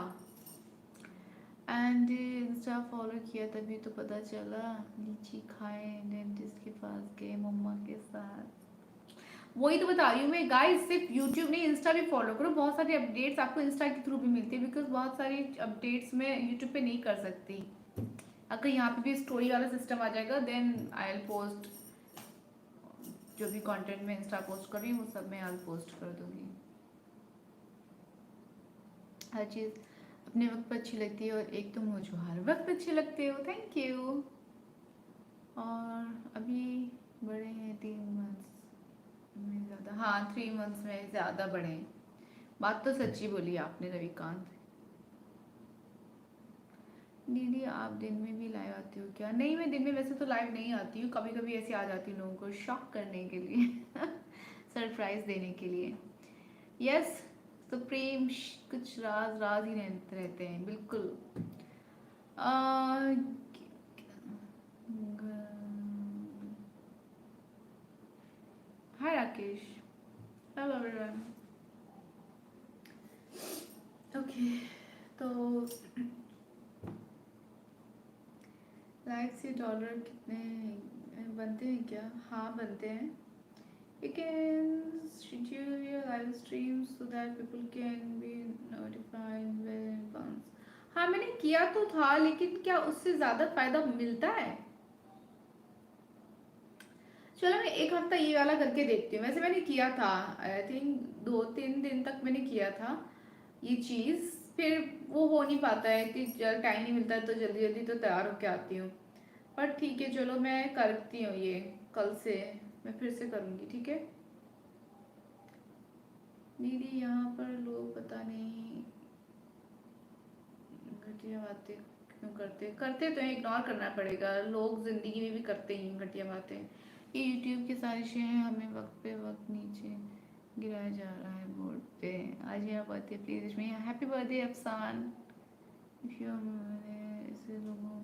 and Insta follow किया तभी तो पता चला। लीची खाए, डेंटिस्ट के पास गए मम्मा के साथ। वही तो बता रही हूँ मैं गाइस, सिर्फ यूट्यूब नहीं इंस्टा भी फॉलो करो। बहुत सारी अपडेट्स आपको इंस्टा के थ्रू भी मिलती है, बिकॉज बहुत सारी अपडेट्स मैं यूट्यूब पे नहीं कर सकती। अगर यहाँ पे भी स्टोरी वाला सिस्टम आ जाएगा देन आई विल पोस्ट। जो भी कंटेंट मैं इंस्टा पोस्ट कर रही हूँ वो सब मैं आज पोस्ट कर दूंगी। हर चीज़ अपने वक्त पर अच्छी लगती है, और एक तुम हो जो हर वक्त अच्छी लगते हो। Thank you. और अभी बड़े हैं 3 मंथ्स में ज़्यादा, हाँ 3 मंथ्स में ज़्यादा बड़े हैं। बात तो सच्ची बोली आपने रविकांत। दीदी आप दिन में भी लाइव आती हो क्या? नहीं, मैं दिन में वैसे तो लाइव नहीं आती हूँ, कभी कभी ऐसे आ जाती हूँ लोगों को शॉक करने के लिए सरप्राइज देने के लिए। यस, तो प्रेम कुछ राज राज ही रहते हैं बिल्कुल। हाय राकेश, हेलो एवरीवन। ओके, तो लाइक से डॉलर कितने बनते हैं क्या? हाँ बनते हैं। You can schedule your live stream so that people can be notified when it comes. हाँ मैंने किया तो था, लेकिन क्या उससे ज़्यादा फायदा मिलता है? चलो मैं एक हफ्ता ये वाला करके देखती हूँ। वैसे मैंने किया था, आई थिंक 2-3 दिन तक मैंने किया था ये चीज़। फिर वो हो नहीं पाता है कि टाइम नहीं मिलता है, तो जल्दी जल्दी तो तैयार होके आती हूँ। पर ठीक है चलो मैं करती हूँ ये, कल से मैं फिर से करूँगी, ठीक है। दीदी यहाँ पर लोग पता नहीं घटिया बातें क्यों करते करते तो इग्नोर करना पड़ेगा। लोग जिंदगी में भी करते ही घटिया बातें। ये यूट्यूब के सारे शेयर हैं, हमें वक्त पे वक्त नीचे गिराया जा रहा है बोर्ड पे। आज यहाँ बर्थडे प्लीज इसमें happy birthday Afsan. If you ऐसे लोगों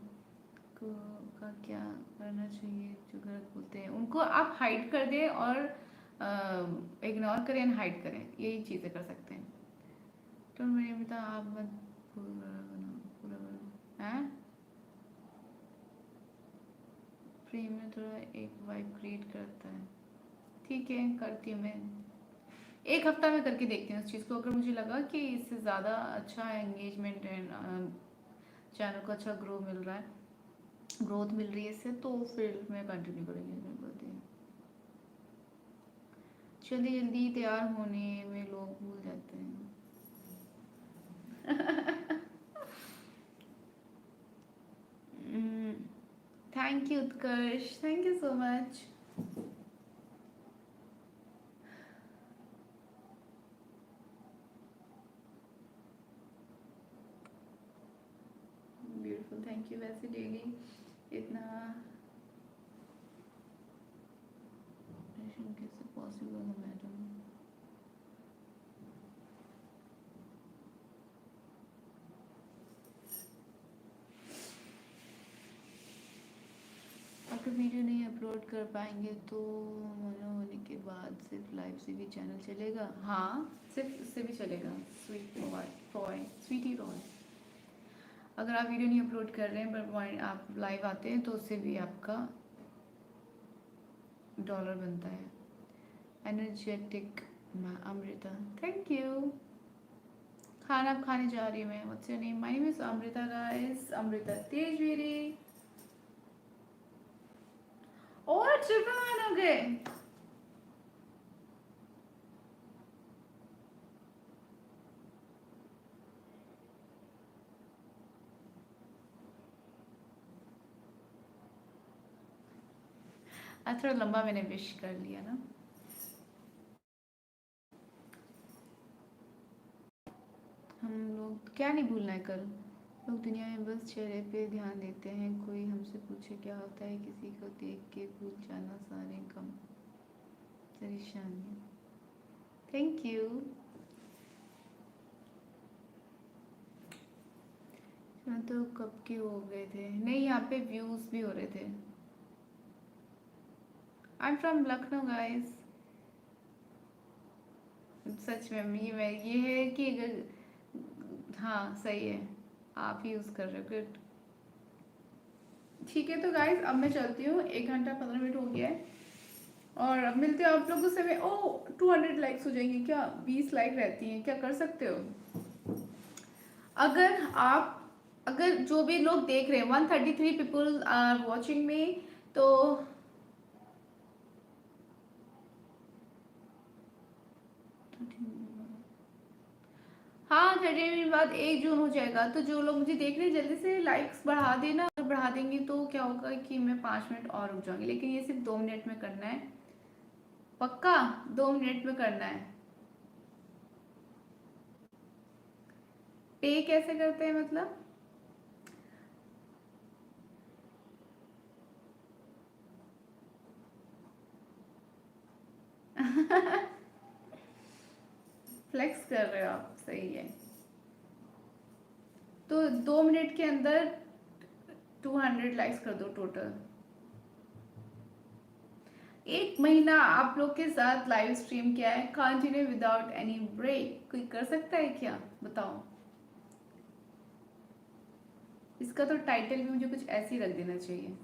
को का क्या करना चाहिए जो गलत बोलते हैं? उनको आप हाइड कर दें और इग्नोर करें एंड हाइड करें, यही चीज़ें कर सकते हैं। तो मेरे बता आप मत पूरा बनाओ, पूरा बनाओ हैं। फ्री में थोड़ा एक वाइब क्रिएट करता है। ठीक है करती हूँ मैं, एक हफ्ता में करके देखती हूँ उस चीज़ को। अगर मुझे लगा कि इससे ज़्यादा अच्छा एंगेजमेंट एंड चैनल को अच्छा ग्रो मिल रहा है, ग्रोथ मिल रही है इससे, तो फिर मैं कंटिन्यू करूँगी। मैं बोलती हूँ जल्दी जल्दी तैयार होने में लोग भूल जाते हैं। Thank you Utkarsh, thank you so much. Beautiful, thank you. वैसे डेली इतना कैसे पॉसिबल है मैडम? अगर वीडियो नहीं अपलोड कर पाएंगे तो मना होने के बाद सिर्फ लाइव से भी चैनल चलेगा? हाँ सिर्फ उससे भी चलेगा। स्वीट रॉय, स्वीटी रॉय, अगर आप वीडियो नहीं अपलोड कर रहे हैं पर आप लाइव आते हैं तो उससे भी आपका डॉलर बनता है। Energetic Amrita, thank you. खाना अब खाने जा रही हूँ मैं। What's your name? My name is Amrita guys, Amrita Tejveeri. और ट्रिपल 9 हो गए। आज थोड़ा लंबा मैंने विश कर लिया ना। हम लोग क्या नहीं भूलना है कल। लोग दुनिया में बस चेहरे पे ध्यान देते हैं, कोई हमसे पूछे क्या होता है, किसी को देख के भूल जाना सारे गम परेशानी। Thank you. तो कब के हो गए थे? नहीं यहाँ पे व्यूज भी हो रहे थे। I am from Lucknow guys. सच में ये है कि अगर, हाँ सही है। आप ही यूज़ कर रहे हो, गुड। ठीक है तो गाइज अब मैं चलती हूँ, 1 घंटा 15 मिनट हो गया है और अब मिलते हैं आप लोगों से। मैं 200 लाइक्स हो जाएंगे क्या? 20 लाइक रहती हैं क्या? कर सकते हो? अगर आप, अगर जो भी लोग देख रहे हैं 133 पीपल आर वॉचिंग मी, तो हाँ 30 मिनट बाद 1 जून हो जाएगा। तो जो लोग मुझे देख रहे हैं जल्दी से लाइक्स बढ़ा देना। अगर बढ़ा देंगे तो क्या होगा कि मैं 5 मिनट और रुक जाऊंगी, लेकिन ये सिर्फ 2 मिनट में करना है। पक्का 2 मिनट में करना है। पे कैसे करते हैं मतलब? फ्लेक्स कर रहे हो आप, सही है। तो 2 मिनट के अंदर 200 लाइक्स कर दो टोटल। 1 महीना आप लोग के साथ लाइव स्ट्रीम किया है, कंटिन्यू विदाउट एनी ब्रेक। कोई कर सकता है क्या? बताओ। इसका तो टाइटल भी मुझे कुछ ऐसे ही रख देना चाहिए।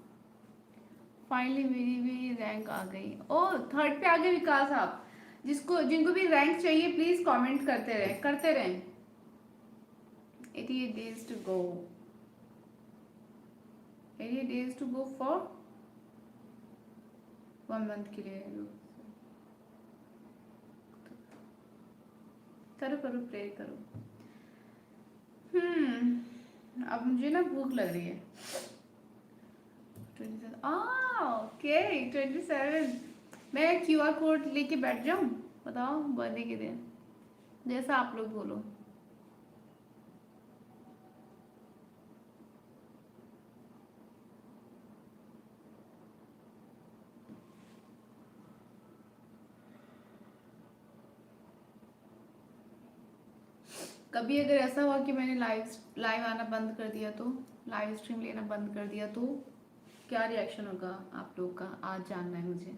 फाइनली मेरी भी रैंक आ गई। ओ, थर्ड पे आ गए विकास आप। जिसको जिनको भी रैंक चाहिए प्लीज कमेंट करते रहें, करते रहें। 88 days to go। 88 days to go for 1 month के लिए। करो करो, प्रे करो। अब मुझे ना भूख लग रही है। 27, ओके 27। मैं क्यूआर कोड लेके बैठ जाऊं? बताओ बर्थडे के दिन, जैसा आप लोग बोलो। कभी अगर ऐसा हुआ कि मैंने लाइव लाइव आना बंद कर दिया तो, लाइव स्ट्रीम लेना बंद कर दिया तो क्या रिएक्शन होगा आप लोगों का? आज जानना है मुझे।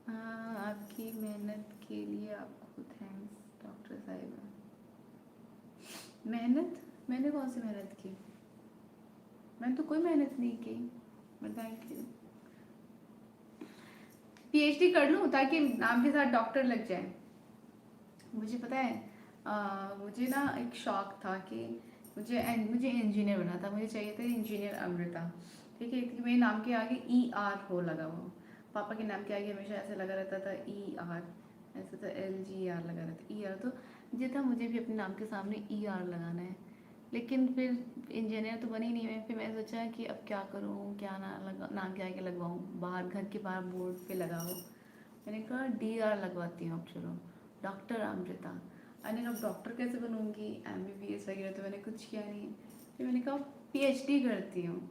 हाँ, आपकी मेहनत के लिए आपको थैंक्स डॉक्टर साहिबा। मेहनत? मैंने कौन सी मेहनत की? मैंने तो कोई मेहनत नहीं की। मैं थैंक यू। पीएचडी कर लूँ ताकि नाम के साथ डॉक्टर लग जाए। मुझे पता है, मुझे ना एक शौक था कि मुझे इंजीनियर बना था। मुझे चाहिए था इंजीनियर अमृता। ठीक है, कि मेरे नाम के आगे ER हो लगा हुआ। पापा के नाम के आगे हमेशा ऐसे लगा रहता था ER, ऐसा था LGR लगा रहता ER। तो मुझे था मुझे भी अपने नाम के सामने ER लगाना है। लेकिन फिर इंजीनियर तो बनी नहीं मैं। फिर मैं सोचा कि अब क्या करूँ, क्या ना लगा नाम के आगे लगवाऊँ, बाहर घर के बाहर बोर्ड पे लगाओ। मैंने कहा DR लगवाती हूँ अब, चलो डॉक्टर अमृता। मैंने कहा डॉक्टर कैसे बनूंगी, MBBS वगैरह तो मैंने कुछ किया नहीं। फिर मैंने कहा PhD करती हूँ।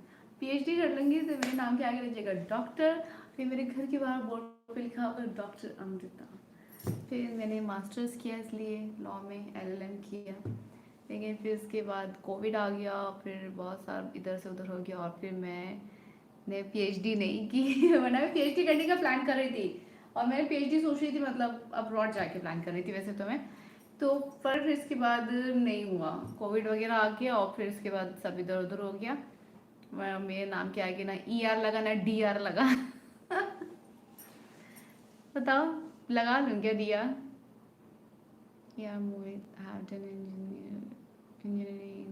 PhD कर लूँगी तो मेरे नाम के आगे रह जाएगा डॉक्टर। फिर मेरे घर के बाहर बोर्ड पे लिखा होगा डॉक्टर अमृता। फिर मैंने मास्टर्स किया इसलिए लॉ में, LLM किया। लेकिन फिर उसके बाद कोविड आ गया, फिर बहुत सारा इधर से उधर हो गया और फिर मैंने PhD नहीं की। वरना मैं PhD करने का प्लान कर रही थी। और मैंने PhD सोच रही थी, मतलब अब्रॉड जाके प्लान कर रही थी वैसे तो मैं। तो पर इसके बाद नहीं हुआ, कोविड वगैरह आ गया और फिर इसके बाद सब इधर उधर हो गया। मेरे नाम के आगे ना ER लगा ना DR लगा। बताओ, लगा लूँ क्या DR? या movie have done engineering,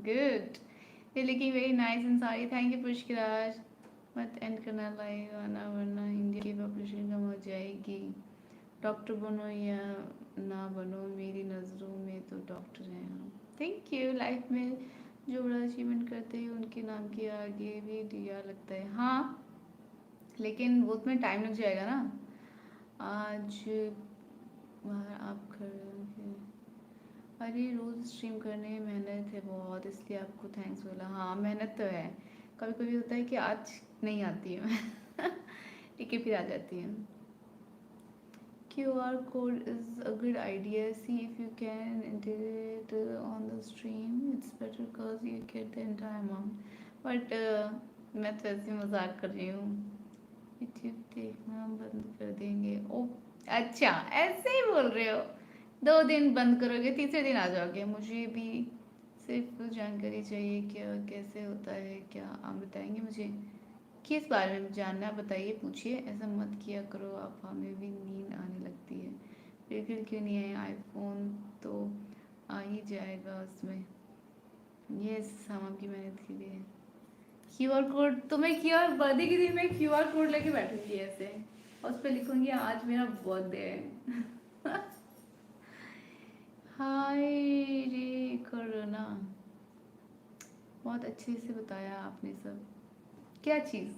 good. ये लिखी वेरी नाइस एंड सारी, थैंक यू पुष्कराज। मत एंड करना लाइव आना वरना इंडिया की पॉपुलेशन कम हो जाएगी। डॉक्टर बनो या ना बनो, मेरी नज़रों में तो डॉक्टर हैं हम। Thank you. लाइफ में जो बड़ा अचीवमेंट करते हैं उनके नाम के आगे भी DR लगता है। हाँ, लेकिन वो उसमें टाइम लग जाएगा ना। आज बाहर आप खड़े, अरे रोज़ स्ट्रीम करने में मेहनत है बहुत, इसलिए आपको थैंक्स बोला। हाँ मेहनत तो है, कभी कभी होता है कि आज नहीं आती है मैं। ठीक है, फिर आ जाती है। QR code is a good idea. See if you can integrate on the stream. It's better because you get the entire amount. But मैं तो ऐसे मजाक कर रही हूँ। यूट्यूब देखना बंद कर देंगे? ओ अच्छा, ऐसे ही बोल रहे हो। 2 दिन बंद करोगे, तीसरे दिन आ जाओगे। मुझे भी सिर्फ जानकारी चाहिए, क्या कैसे होता है, क्या आप बताएंगे मुझे? किस बारे में जानना है बताइए, पूछिए। ऐसा मत किया करो आप, हमें भी नींद आने लगती है। बिल्कुल क्यों नहीं है, आईफोन तो आ ही जाएगा उसमें। यस, हम आपकी मेहनत के लिए। क्यूआर कोड तो मैं क्यूआर बर्थडे के दिन मैं क्यूआर कोड लेके बैठूंगी ऐसे, और उस पर लिखूंगी आज मेरा बर्थडे है। हाय रे करुणा, बहुत अच्छे से बताया आपने सब। क्या चीज़?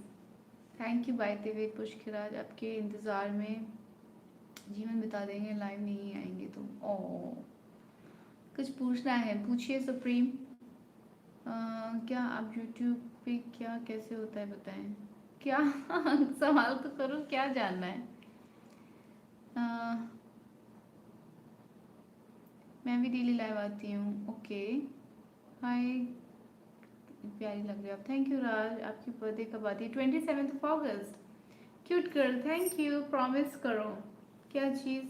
Thank you by the way Pushkaraj, आपके इंतज़ार में जीवन बिता देंगे, लाइव नहीं आएंगे तो। ओ, कुछ पूछना है पूछिए सुप्रीम। क्या आप यूट्यूब पे क्या कैसे होता है बताएं? क्या? सवाल तो करो, क्या जानना है? अ, मैं भी डेली लाइव आती हूँ। ओके, हाय, प्यारी लग रही है आप। थैंक यू राज, आपकी बर्थडे कब आती है? 27 अगस्त। Cute girl, thank you. Promise करो, क्या चीज़?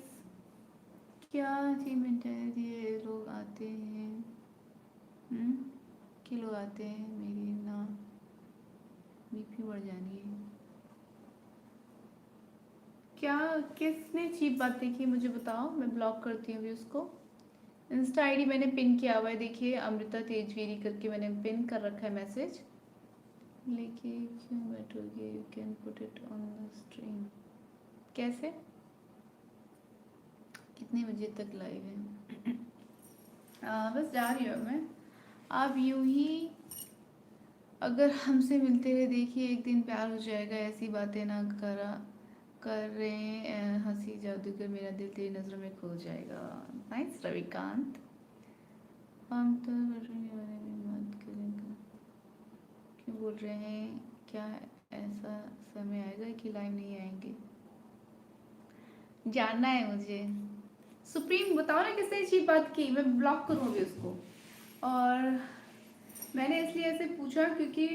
क्या अचीवमेंट है ये लोग आते हैं? हम्म, कि लोग आते हैं, मेरी ना बीपी बढ़ जानी है। क्या? किसने चीप बातें की मुझे बताओ, मैं ब्लॉक करती हूँ अभी उसको। इंस्टा आईडी मैंने पिन किया हुआ है, देखिए अमृता तेजवीरी करके मैंने पिन कर रखा है मैसेज। लेके क्यों बैठोगे, you can put it on the stream. कैसे? कितने बजे तक लाइव है? बस जा रही हूँ मैं। आप यूं ही अगर हमसे मिलते रहे, देखिए एक दिन प्यार हो जाएगा। ऐसी बातें ना करा कर रहे हैं, हंसी जादूगर, मेरा दिल तेरी नज़रों में खो जाएगा। नाइस रविकांत। हम तो बटन के बारे में बात करेंगे, क्यों बोल रहे हैं? क्या ऐसा समय आएगा कि लाइव नहीं आएंगे? जानना है मुझे। सुप्रीम बताओ ना किसने अच्छी बात की, मैं ब्लॉक करूँगी उसको। और मैंने इसलिए ऐसे पूछा क्योंकि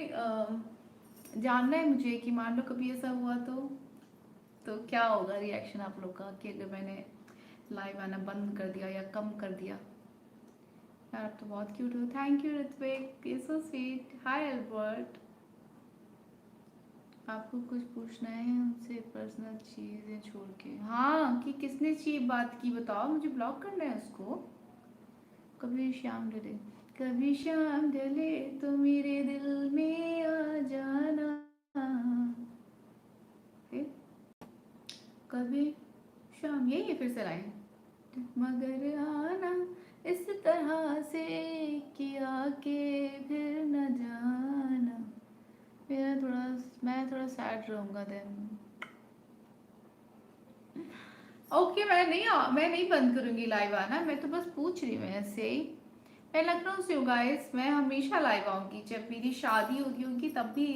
जानना है मुझे कि मान लो कभी ऐसा हुआ तो क्या होगा रिएक्शन आप लोग का, कि अगर मैंने लाइव आना बंद कर दिया या कम कर दिया। यार आप तो बहुत क्यूट हो। Thank you Ritvik, you so sweet. Hi Albert, आपको कुछ पूछना है हमसे पर्सनल चीज़ें छोड़ के? हाँ, कि किसने चीप बात की बताओ, मुझे ब्लॉक करना है उसको। कभी शाम ढले, कभी शाम ढले तो मेरे दिल में आ जाना। फिर कभी शाम, यही है फिर से लाइन। मगर आना इस तरह से कि आके फिर न जाना। मेरा थोड़ा मैं थोड़ा सैड रहूँगा देन। ओके, मैं नहीं बंद करूँगी लाइव आना, मैं तो बस पूछ रही हूँ ऐसे ही। मैं लखनऊ से हूँ गाइस, मैं हमेशा लाइव आऊँगी, जब मेरी शादी होगी तब भी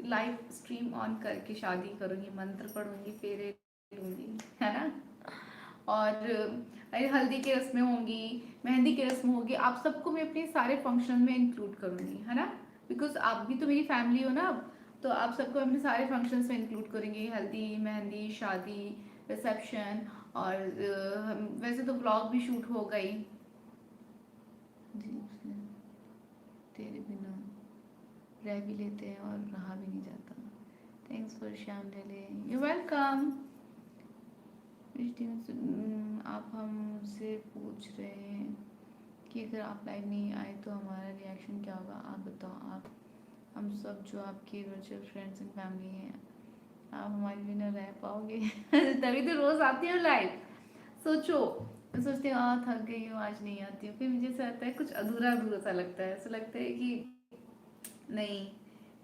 लाइव स्ट्रीम ऑन करके शादी करूँगी, मंत्र पढ़ूंगी, फेरे लूँगी, है ना? और अरे हल्दी की रस्में होंगी, मेहंदी की रस्म होगी, आप सबको मैं अपने सारे फंक्शन में इंक्लूड करूँगी, है ना? बिकॉज आप भी तो मेरी फैमिली हो ना अब, तो आप सबको अपने सारे फंक्शंस में इंक्लूड करेंगे, हल्दी मेहंदी शादी रिसेप्शन। और वैसे तो व्लॉग भी शूट होगा ही। जी, तेरे बिना रह भी लेते हैं और रहा भी नहीं जाता। थैंक्स फॉर श्याम ढले, यू वेलकम। आप हमसे पूछ रहे हैं कि अगर आप लाइव नहीं आए तो हमारा रिएक्शन क्या होगा, आप बताओ। आप हम सब जो आपके वर्चुअल फ्रेंड्स एंड फैमिली हैं, आप हमारे बिना रह पाओगे? तभी तो रोज़ आती हो लाइव। सोचो, मैं सोचती हूँ थक गई हूँ आज नहीं आती हूँ, फिर मुझे ऐसा लगता है कुछ अधूरा अधूरा सा लगता है, ऐसा लगता है कि नहीं,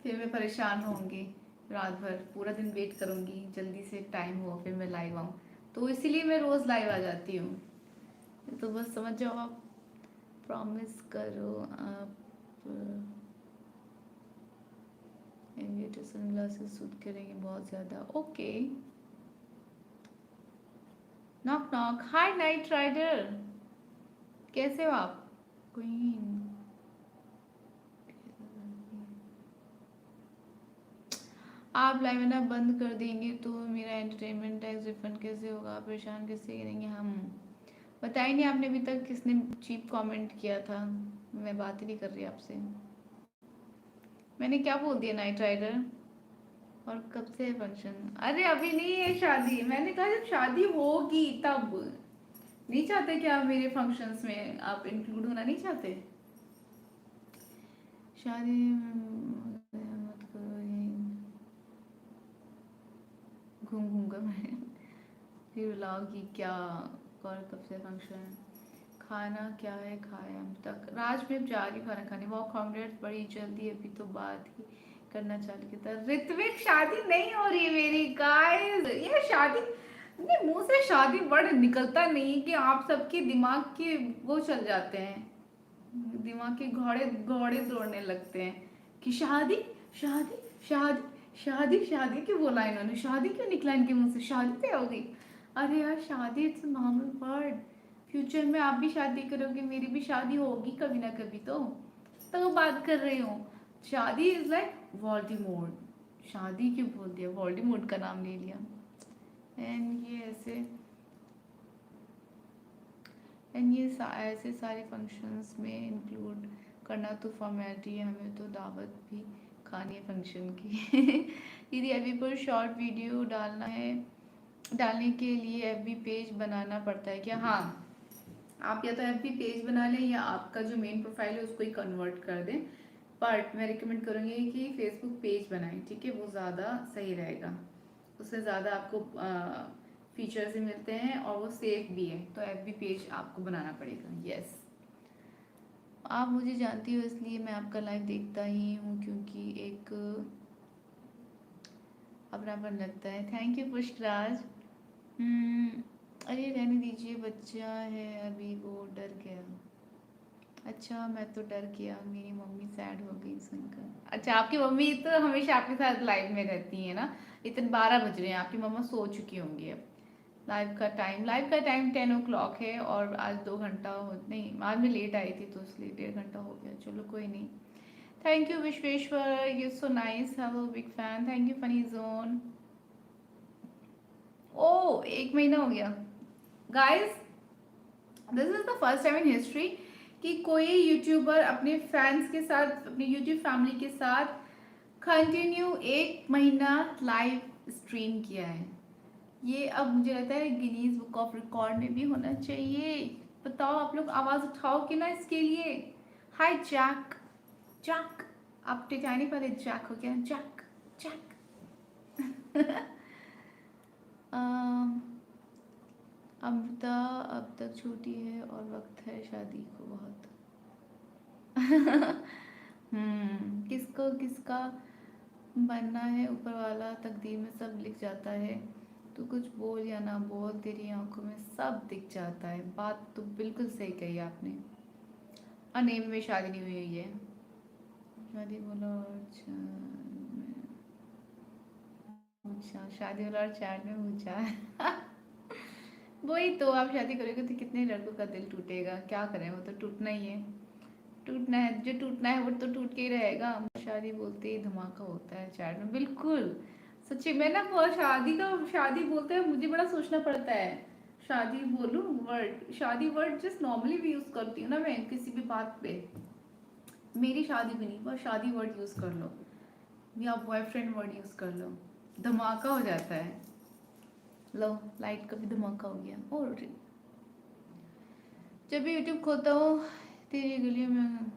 फिर मैं परेशान होंगी, रात भर पूरा दिन वेट करूँगी जल्दी से टाइम हो फिर मैं लाइव आऊँ। तो इसीलिए मैं रोज़ लाइव आ जाती हूँ। तो बस समझ जाओ आप, प्रॉमिस करो आप इन्विटेशन ग्लासेस सूट करेंगे बहुत ज़्यादा। Okay, knock knock. Hi Knight Rider, कैसे हो आप? क्वीन, आप लाइव ना बंद कर देंगे तो मेरा एंटरटेनमेंट टैक्स रिफंड कैसे होगा? परेशान कैसे करेंगे हम? बताया नहीं आपने अभी तक किसने चीप कमेंट किया था। मैं बात ही नहीं कर रही आपसे। मैंने क्या बोल दिया नाइट राइडर? और कब से है फंक्शन? अरे अभी नहीं है शादी, मैंने कहा जब शादी होगी तब। नहीं चाहते क्या आप मेरे फंक्शंस में आप इंक्लूड होना नहीं चाहते? शादी मत करो, यहीं घूम घूम कर मैं फिर बुलाओ कि क्या। और कब से फंक्शन? खाना क्या है खाए हम तक? राज में जा रही खाना खाने। वो कांग्रेस बड़ी जल्दी, अभी तो बात ही करना चालू किया था। ऋत्विक शादी नहीं हो रही है मेरी गाइस। ये शादी नहीं, मुंह से शादी वर्ड निकलता नहीं है कि आप सबके दिमाग के वो चल जाते हैं, दिमाग के घोड़े घोड़े दौड़ने लगते हैं कि शादी शादी शादी शादी शादी क्यों बोला इन्होंने? शादी क्यों निकला इनके मुंह से? शादी तय हो गई? अरे यार शादी इट्स नॉर्मल वर्ड। फ्यूचर में आप भी शादी करोगे, मेरी भी शादी होगी कभी ना कभी तो बात कर रही हूँ। शादी इज लाइक वॉल्टीमोट। शादी क्यों बोल दिया? वॉल्टीमोट का नाम ले लिया। एंड ये ऐसे ऐसे सारे फंक्शंस में इंक्लूड करना तो फॉर्मेलिटी है, हमें तो दावत भी खानी है फंक्शन की। यदि अभी पर शॉर्ट वीडियो डालना है, डालने के लिए एफबी पेज बनाना पड़ता है क्या? हाँ, आप या तो एफबी पेज बना लें या आपका जो मेन प्रोफाइल है उसको ही कन्वर्ट कर दें। बट मैं रिकमेंड करूँगी कि फेसबुक पेज बनाएं, ठीक है? वो ज़्यादा सही रहेगा, उससे ज़्यादा आपको फीचर्स भी मिलते हैं और वो सेफ भी है। तो एफबी पेज आपको बनाना पड़ेगा। यस, आप मुझे जानती हो इसलिए मैं आपका लाइव देखता ही हूँ, क्योंकि एक अपनापन लगता है। Thank you Pushparaj. अरे रहने दीजिए, बच्चा है अभी, वो डर गया। अच्छा, मैं तो डर गया, मेरी मम्मी सैड हो गई सुनकर। अच्छा, आपकी मम्मी तो हमेशा आपके साथ लाइव में रहती है ना? इतने 12 बज रहे हैं, आपकी मम्मा सो चुकी होंगी अब। लाइव का टाइम 10 o'clock है और आज 2 घंटा हो नहीं, आज मैं लेट आई थी तो इसलिए 1.5 घंटा हो गया। चलो कोई नहीं। Thank you Vishweshwar, you so nice, hello big fan. Thank you funny zone. Oh 1 महीना हो गया guys. This is the first time in history कि कोई यूट्यूबर अपने फैंस के साथ, अपने यूट्यूब फैमिली के साथ कंटिन्यू 1 महीना लाइव स्ट्रीम किया है। ये अब मुझे लगता है गिनीज बुक ऑफ रिकॉर्ड में भी होना चाहिए। बताओ आप लोग आवाज उठाओ कि ना इसके लिए? हाय जैक। जैक, आप टिटैनिक वाले जैक हो क्या? Jack Jack. अमृता अब तक छोटी है और वक्त है शादी को बहुत। किसको किसका बनना है ऊपर वाला तकदीर में सब लिख जाता है। तो कुछ बोल या ना बोल, तेरी आंखों में सब दिख जाता है। बात तो बिल्कुल सही कही आपने। और नहीं, में शादी नहीं हुई है। शादी बोला और पूछा, शादी वाला और चैट में पूछा। वही तो, आप शादी करोगे तो कितने लड़कों का दिल टूटेगा, क्या करें, वो तो टूटना ही है। टूटना है, जो टूटना है वो तो टूट के ही रहेगा। शादी बोलते ही धमाका होता है चैट में, बिल्कुल सच्ची। मैं ना बहुत शादी बोलते हैं मुझे बड़ा सोचना पड़ता है। शादी बोलूं वर्ड, शादी वर्ड जस्ट नॉर्मली भी यूज करती हूँ ना मैं किसी भी बात पे। मेरी शादी भी नहीं, बस शादी वर्ड यूज कर लो या बॉयफ्रेंड वर्ड यूज कर लो, धमाका हो जाता है। लो, लाइट का भी धमाका हो गया। और जब भी यूट्यूब खोलता हूँ तेरी गलियों में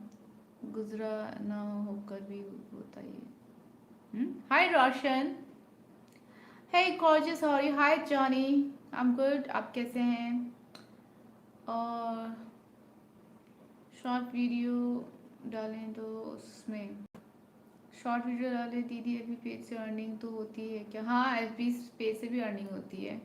गुजरा ना होकर भी होता ही है। Hi Roshan. Hey gorgeous, how are you? Hi Johnny, I am good, आप कैसे हैं? और शॉर्ट वीडियो डालें तो उसमें शॉर्ट वीडियो डालें दीदी, एफबी पेज से अर्निंग तो होती है क्या? हाँ, एफबी पेज से भी अर्निंग होती है।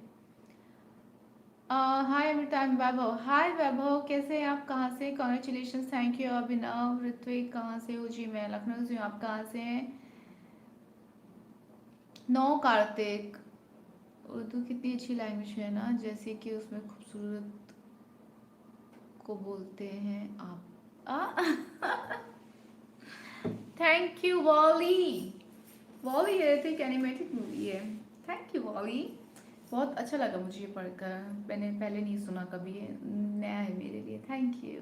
हाय अमृता, वैभव। हाय वैभव, कैसे हैं आप? कहाँ से? Congratulation, thank you. Abhinav. Ritvik, कहाँ से हो? जी मैं लखनऊ से हूँ, आप कहाँ से हैं? नौ कार्तिक। उर्दू कितनी अच्छी लैंग्वेज है ना, जैसे कि उसमें खूबसूरत को बोलते हैं आप। Thank you volley. वॉली है तो एक एनिमेटेड मूवी है। Thank you Wally. बहुत अच्छा लगा मुझे ये पढ़कर, मैंने पहले नहीं सुना कभी, ये नया है मेरे लिए। Thank you.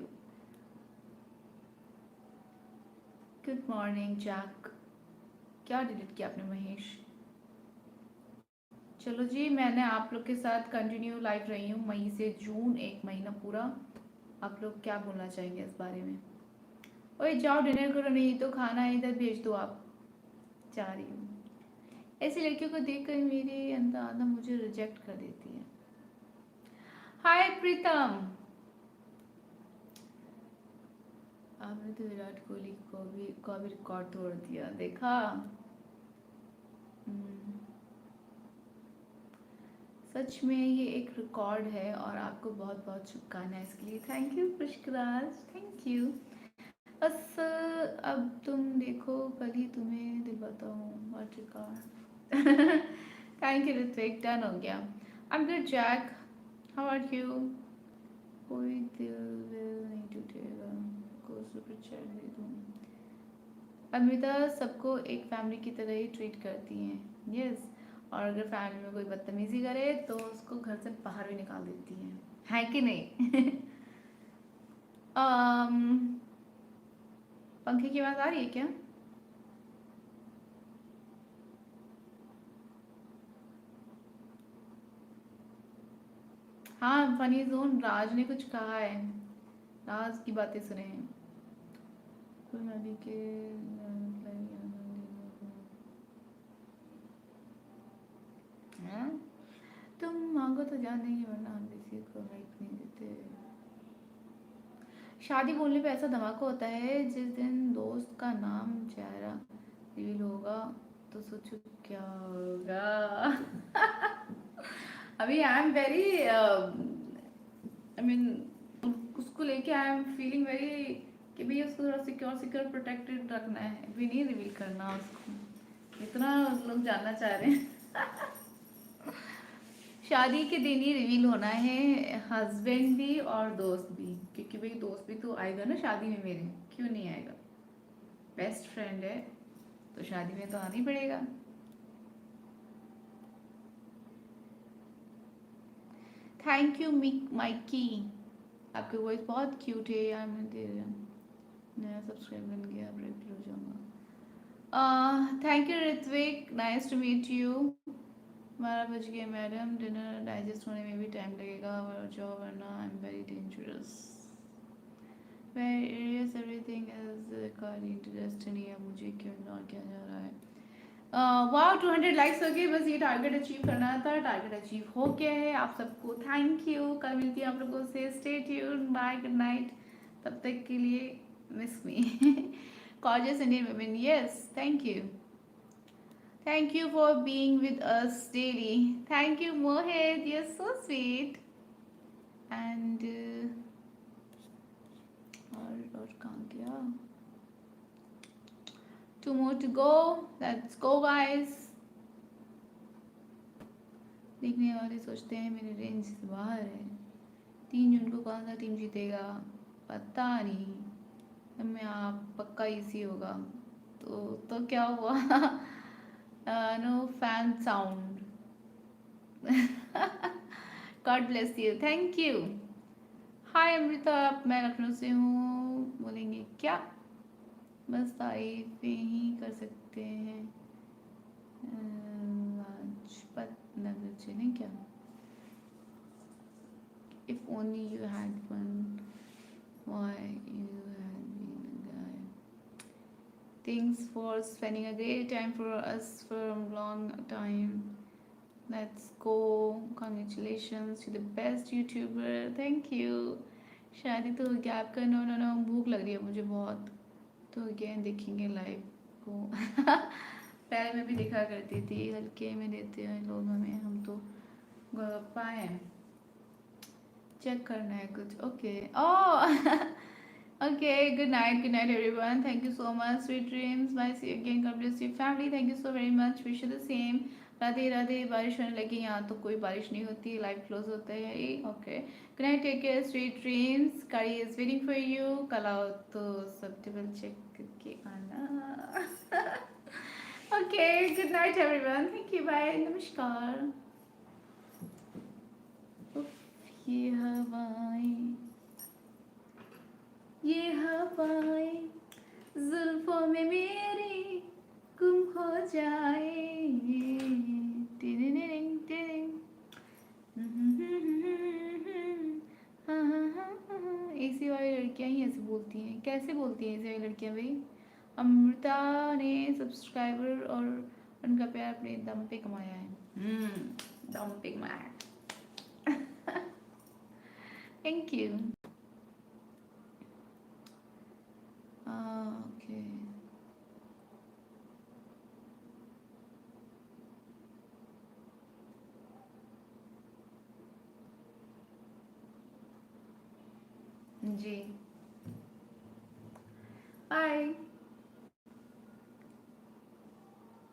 Good morning Jack. क्या डिलीट किया आपने महेश? चलो जी, मैंने आप लोग के साथ कंटिन्यू लाइव रही हूँ मई से जून, एक महीना पूरा। आप लोग क्या बोलना चाहेंगे इस बारे में? ओए जाओ डिनर करो, नहीं तो खाना इधर भेज दो आप। जा रही हूँ। ऐसी लड़कियों को देखकर मेरे अंदर आधा मुझे रिजेक्ट कर देती है। हाय प्रीतम। आपने तो विराट कोहली को भी रिकॉर्ड तोड़ दिया, देखा? हम्म, सच में ये एक रिकॉर्ड है और आपको बहुत बहुत शुभकामनाएं इसके लिए। Thank you Pushkaraj, thank you. बस अब तुम देखो, कल ही तुम्हें दिलवाता हूँ what record. Thank you Ritvik, done हो गया। I am good Jack, how are you? कोई दिल विल नहीं टूटेगा, को सुपर चैट दे दूँ। अमृता सबको एक फैमिली की तरह ही ट्रीट करती हैं। यस। और अगर फैमिली में कोई बदतमीजी करे तो उसको घर से बाहर भी निकाल देती हैं, है कि नहीं? अम, पंखे की आवाज़ आ रही है क्या? हाँ, फनी जोन, राज ने कुछ कहा है। राज की बातें सुने हैं। कोई नदी के हाँ? तुम मांगो तो जान देंगे, वरना हम किसी को लाइक नहीं देते। शादी बोलने पे ऐसा धमाका होता है, जिस दिन दोस्त का नाम चेहरा रिवील होगा तो सोचो क्या होगा। अभी आई एम वेरी, आई मीन, उसको लेके आई एम फीलिंग वेरी कि भाई उसको थोड़ा सिक्योर सिक्योर प्रोटेक्टेड रखना है, भी नहीं रिवील करना उसको, इतना लोग जानना चाह रहे हैं। शादी के दिन ही रिवील होना है, हस्बैंड भी और दोस्त भी, क्योंकि भाई दोस्त भी तो आएगा ना शादी में मेरे, क्यों नहीं आएगा? बेस्ट फ्रेंड है तो शादी में तो आना ही पड़ेगा। थैंक यू माइकी, आपकी वॉइस बहुत क्यूट है यार, मैं दे रहा हूँ। नया सब्सक्राइब बन गया, अब रेगुलर हो जाऊंगा। Thank you Ritvik, nice to meet you. 12 बज गए मैडम, डिनर डाइजेस्ट होने में भी टाइम लगेगा, जो वरना I am very dangerous. Various everything is according to destiny. अब मुझे क्यों इग्नोर किया जा रहा है? वाह, 200 लाइक्स हो गए, बस ये टारगेट अचीव करना था, टारगेट अचीव हो गया है। आप सबको थैंक यू, कल मिलती है आप लोगों से। Stay tuned, bye, good night. तब तक के लिए miss me. Gorgeous Indian women, yes, thank you. Thank you for being with us daily. Thank you Mohit, you're so sweet. And और कहाँ गया? 2 more to go. Let's go guys. देखने वाले सोचते हैं मेरे रेंज से बाहर है। 3 जून को कौन सा टीम जीतेगा पता नहीं, मैं आप पक्का इसी होगा। तो क्या हुआ? No fan sound. God bless you, thank you. Hi Amrita, मैं लखनऊ से हूँ, बोलेंगे क्या? बस तारीफ ही कर सकते हैं। लाजपत नगर से नहीं क्या? If only you had fun, why you had been a guy. Thanks for spending a great time for us for a long time. Let's go. Congratulations to the best YouTuber. Thank you. शादी तो हो गया आपका? No no no, भूख लग रही है मुझे बहुत, तो अगेन देखेंगे लाइव को। पहले मैं भी देखा करती थी, हल्के में देते हैं लोग हमें, हम तो गोलगप्पा हैं। चेक करना है कुछ, okay. Oh okay, good night everyone, thank you so much, sweet dreams, bye, see you again, God bless your family, thank you so very much, wish you the same। Radhe Radhe. बारिश होने लगी, यहाँ तो कोई बारिश नहीं होती, लाइव क्लोज होता है। Okay, good night, take care, sweet dreams, Kari is waiting for you. कल आओ तो सब टेबल चेक करके आना। Okay, good night everyone, thank you, bye, नमस्कार। ये हवाएं, ये हवाएं जुल्फों में मेरी गुम हो जाए। टिरिरिरिंग टिरिंग। ऐसी वाली लड़कियां ही ऐसे बोलती हैं, कैसे बोलती हैं ऐसी वाली लड़कियां भाई। अमृता ने सब्सक्राइबर और उनका प्यार अपने दम पे कमाया है। दम पे कमाया है। Thank you. Okay, ji bye.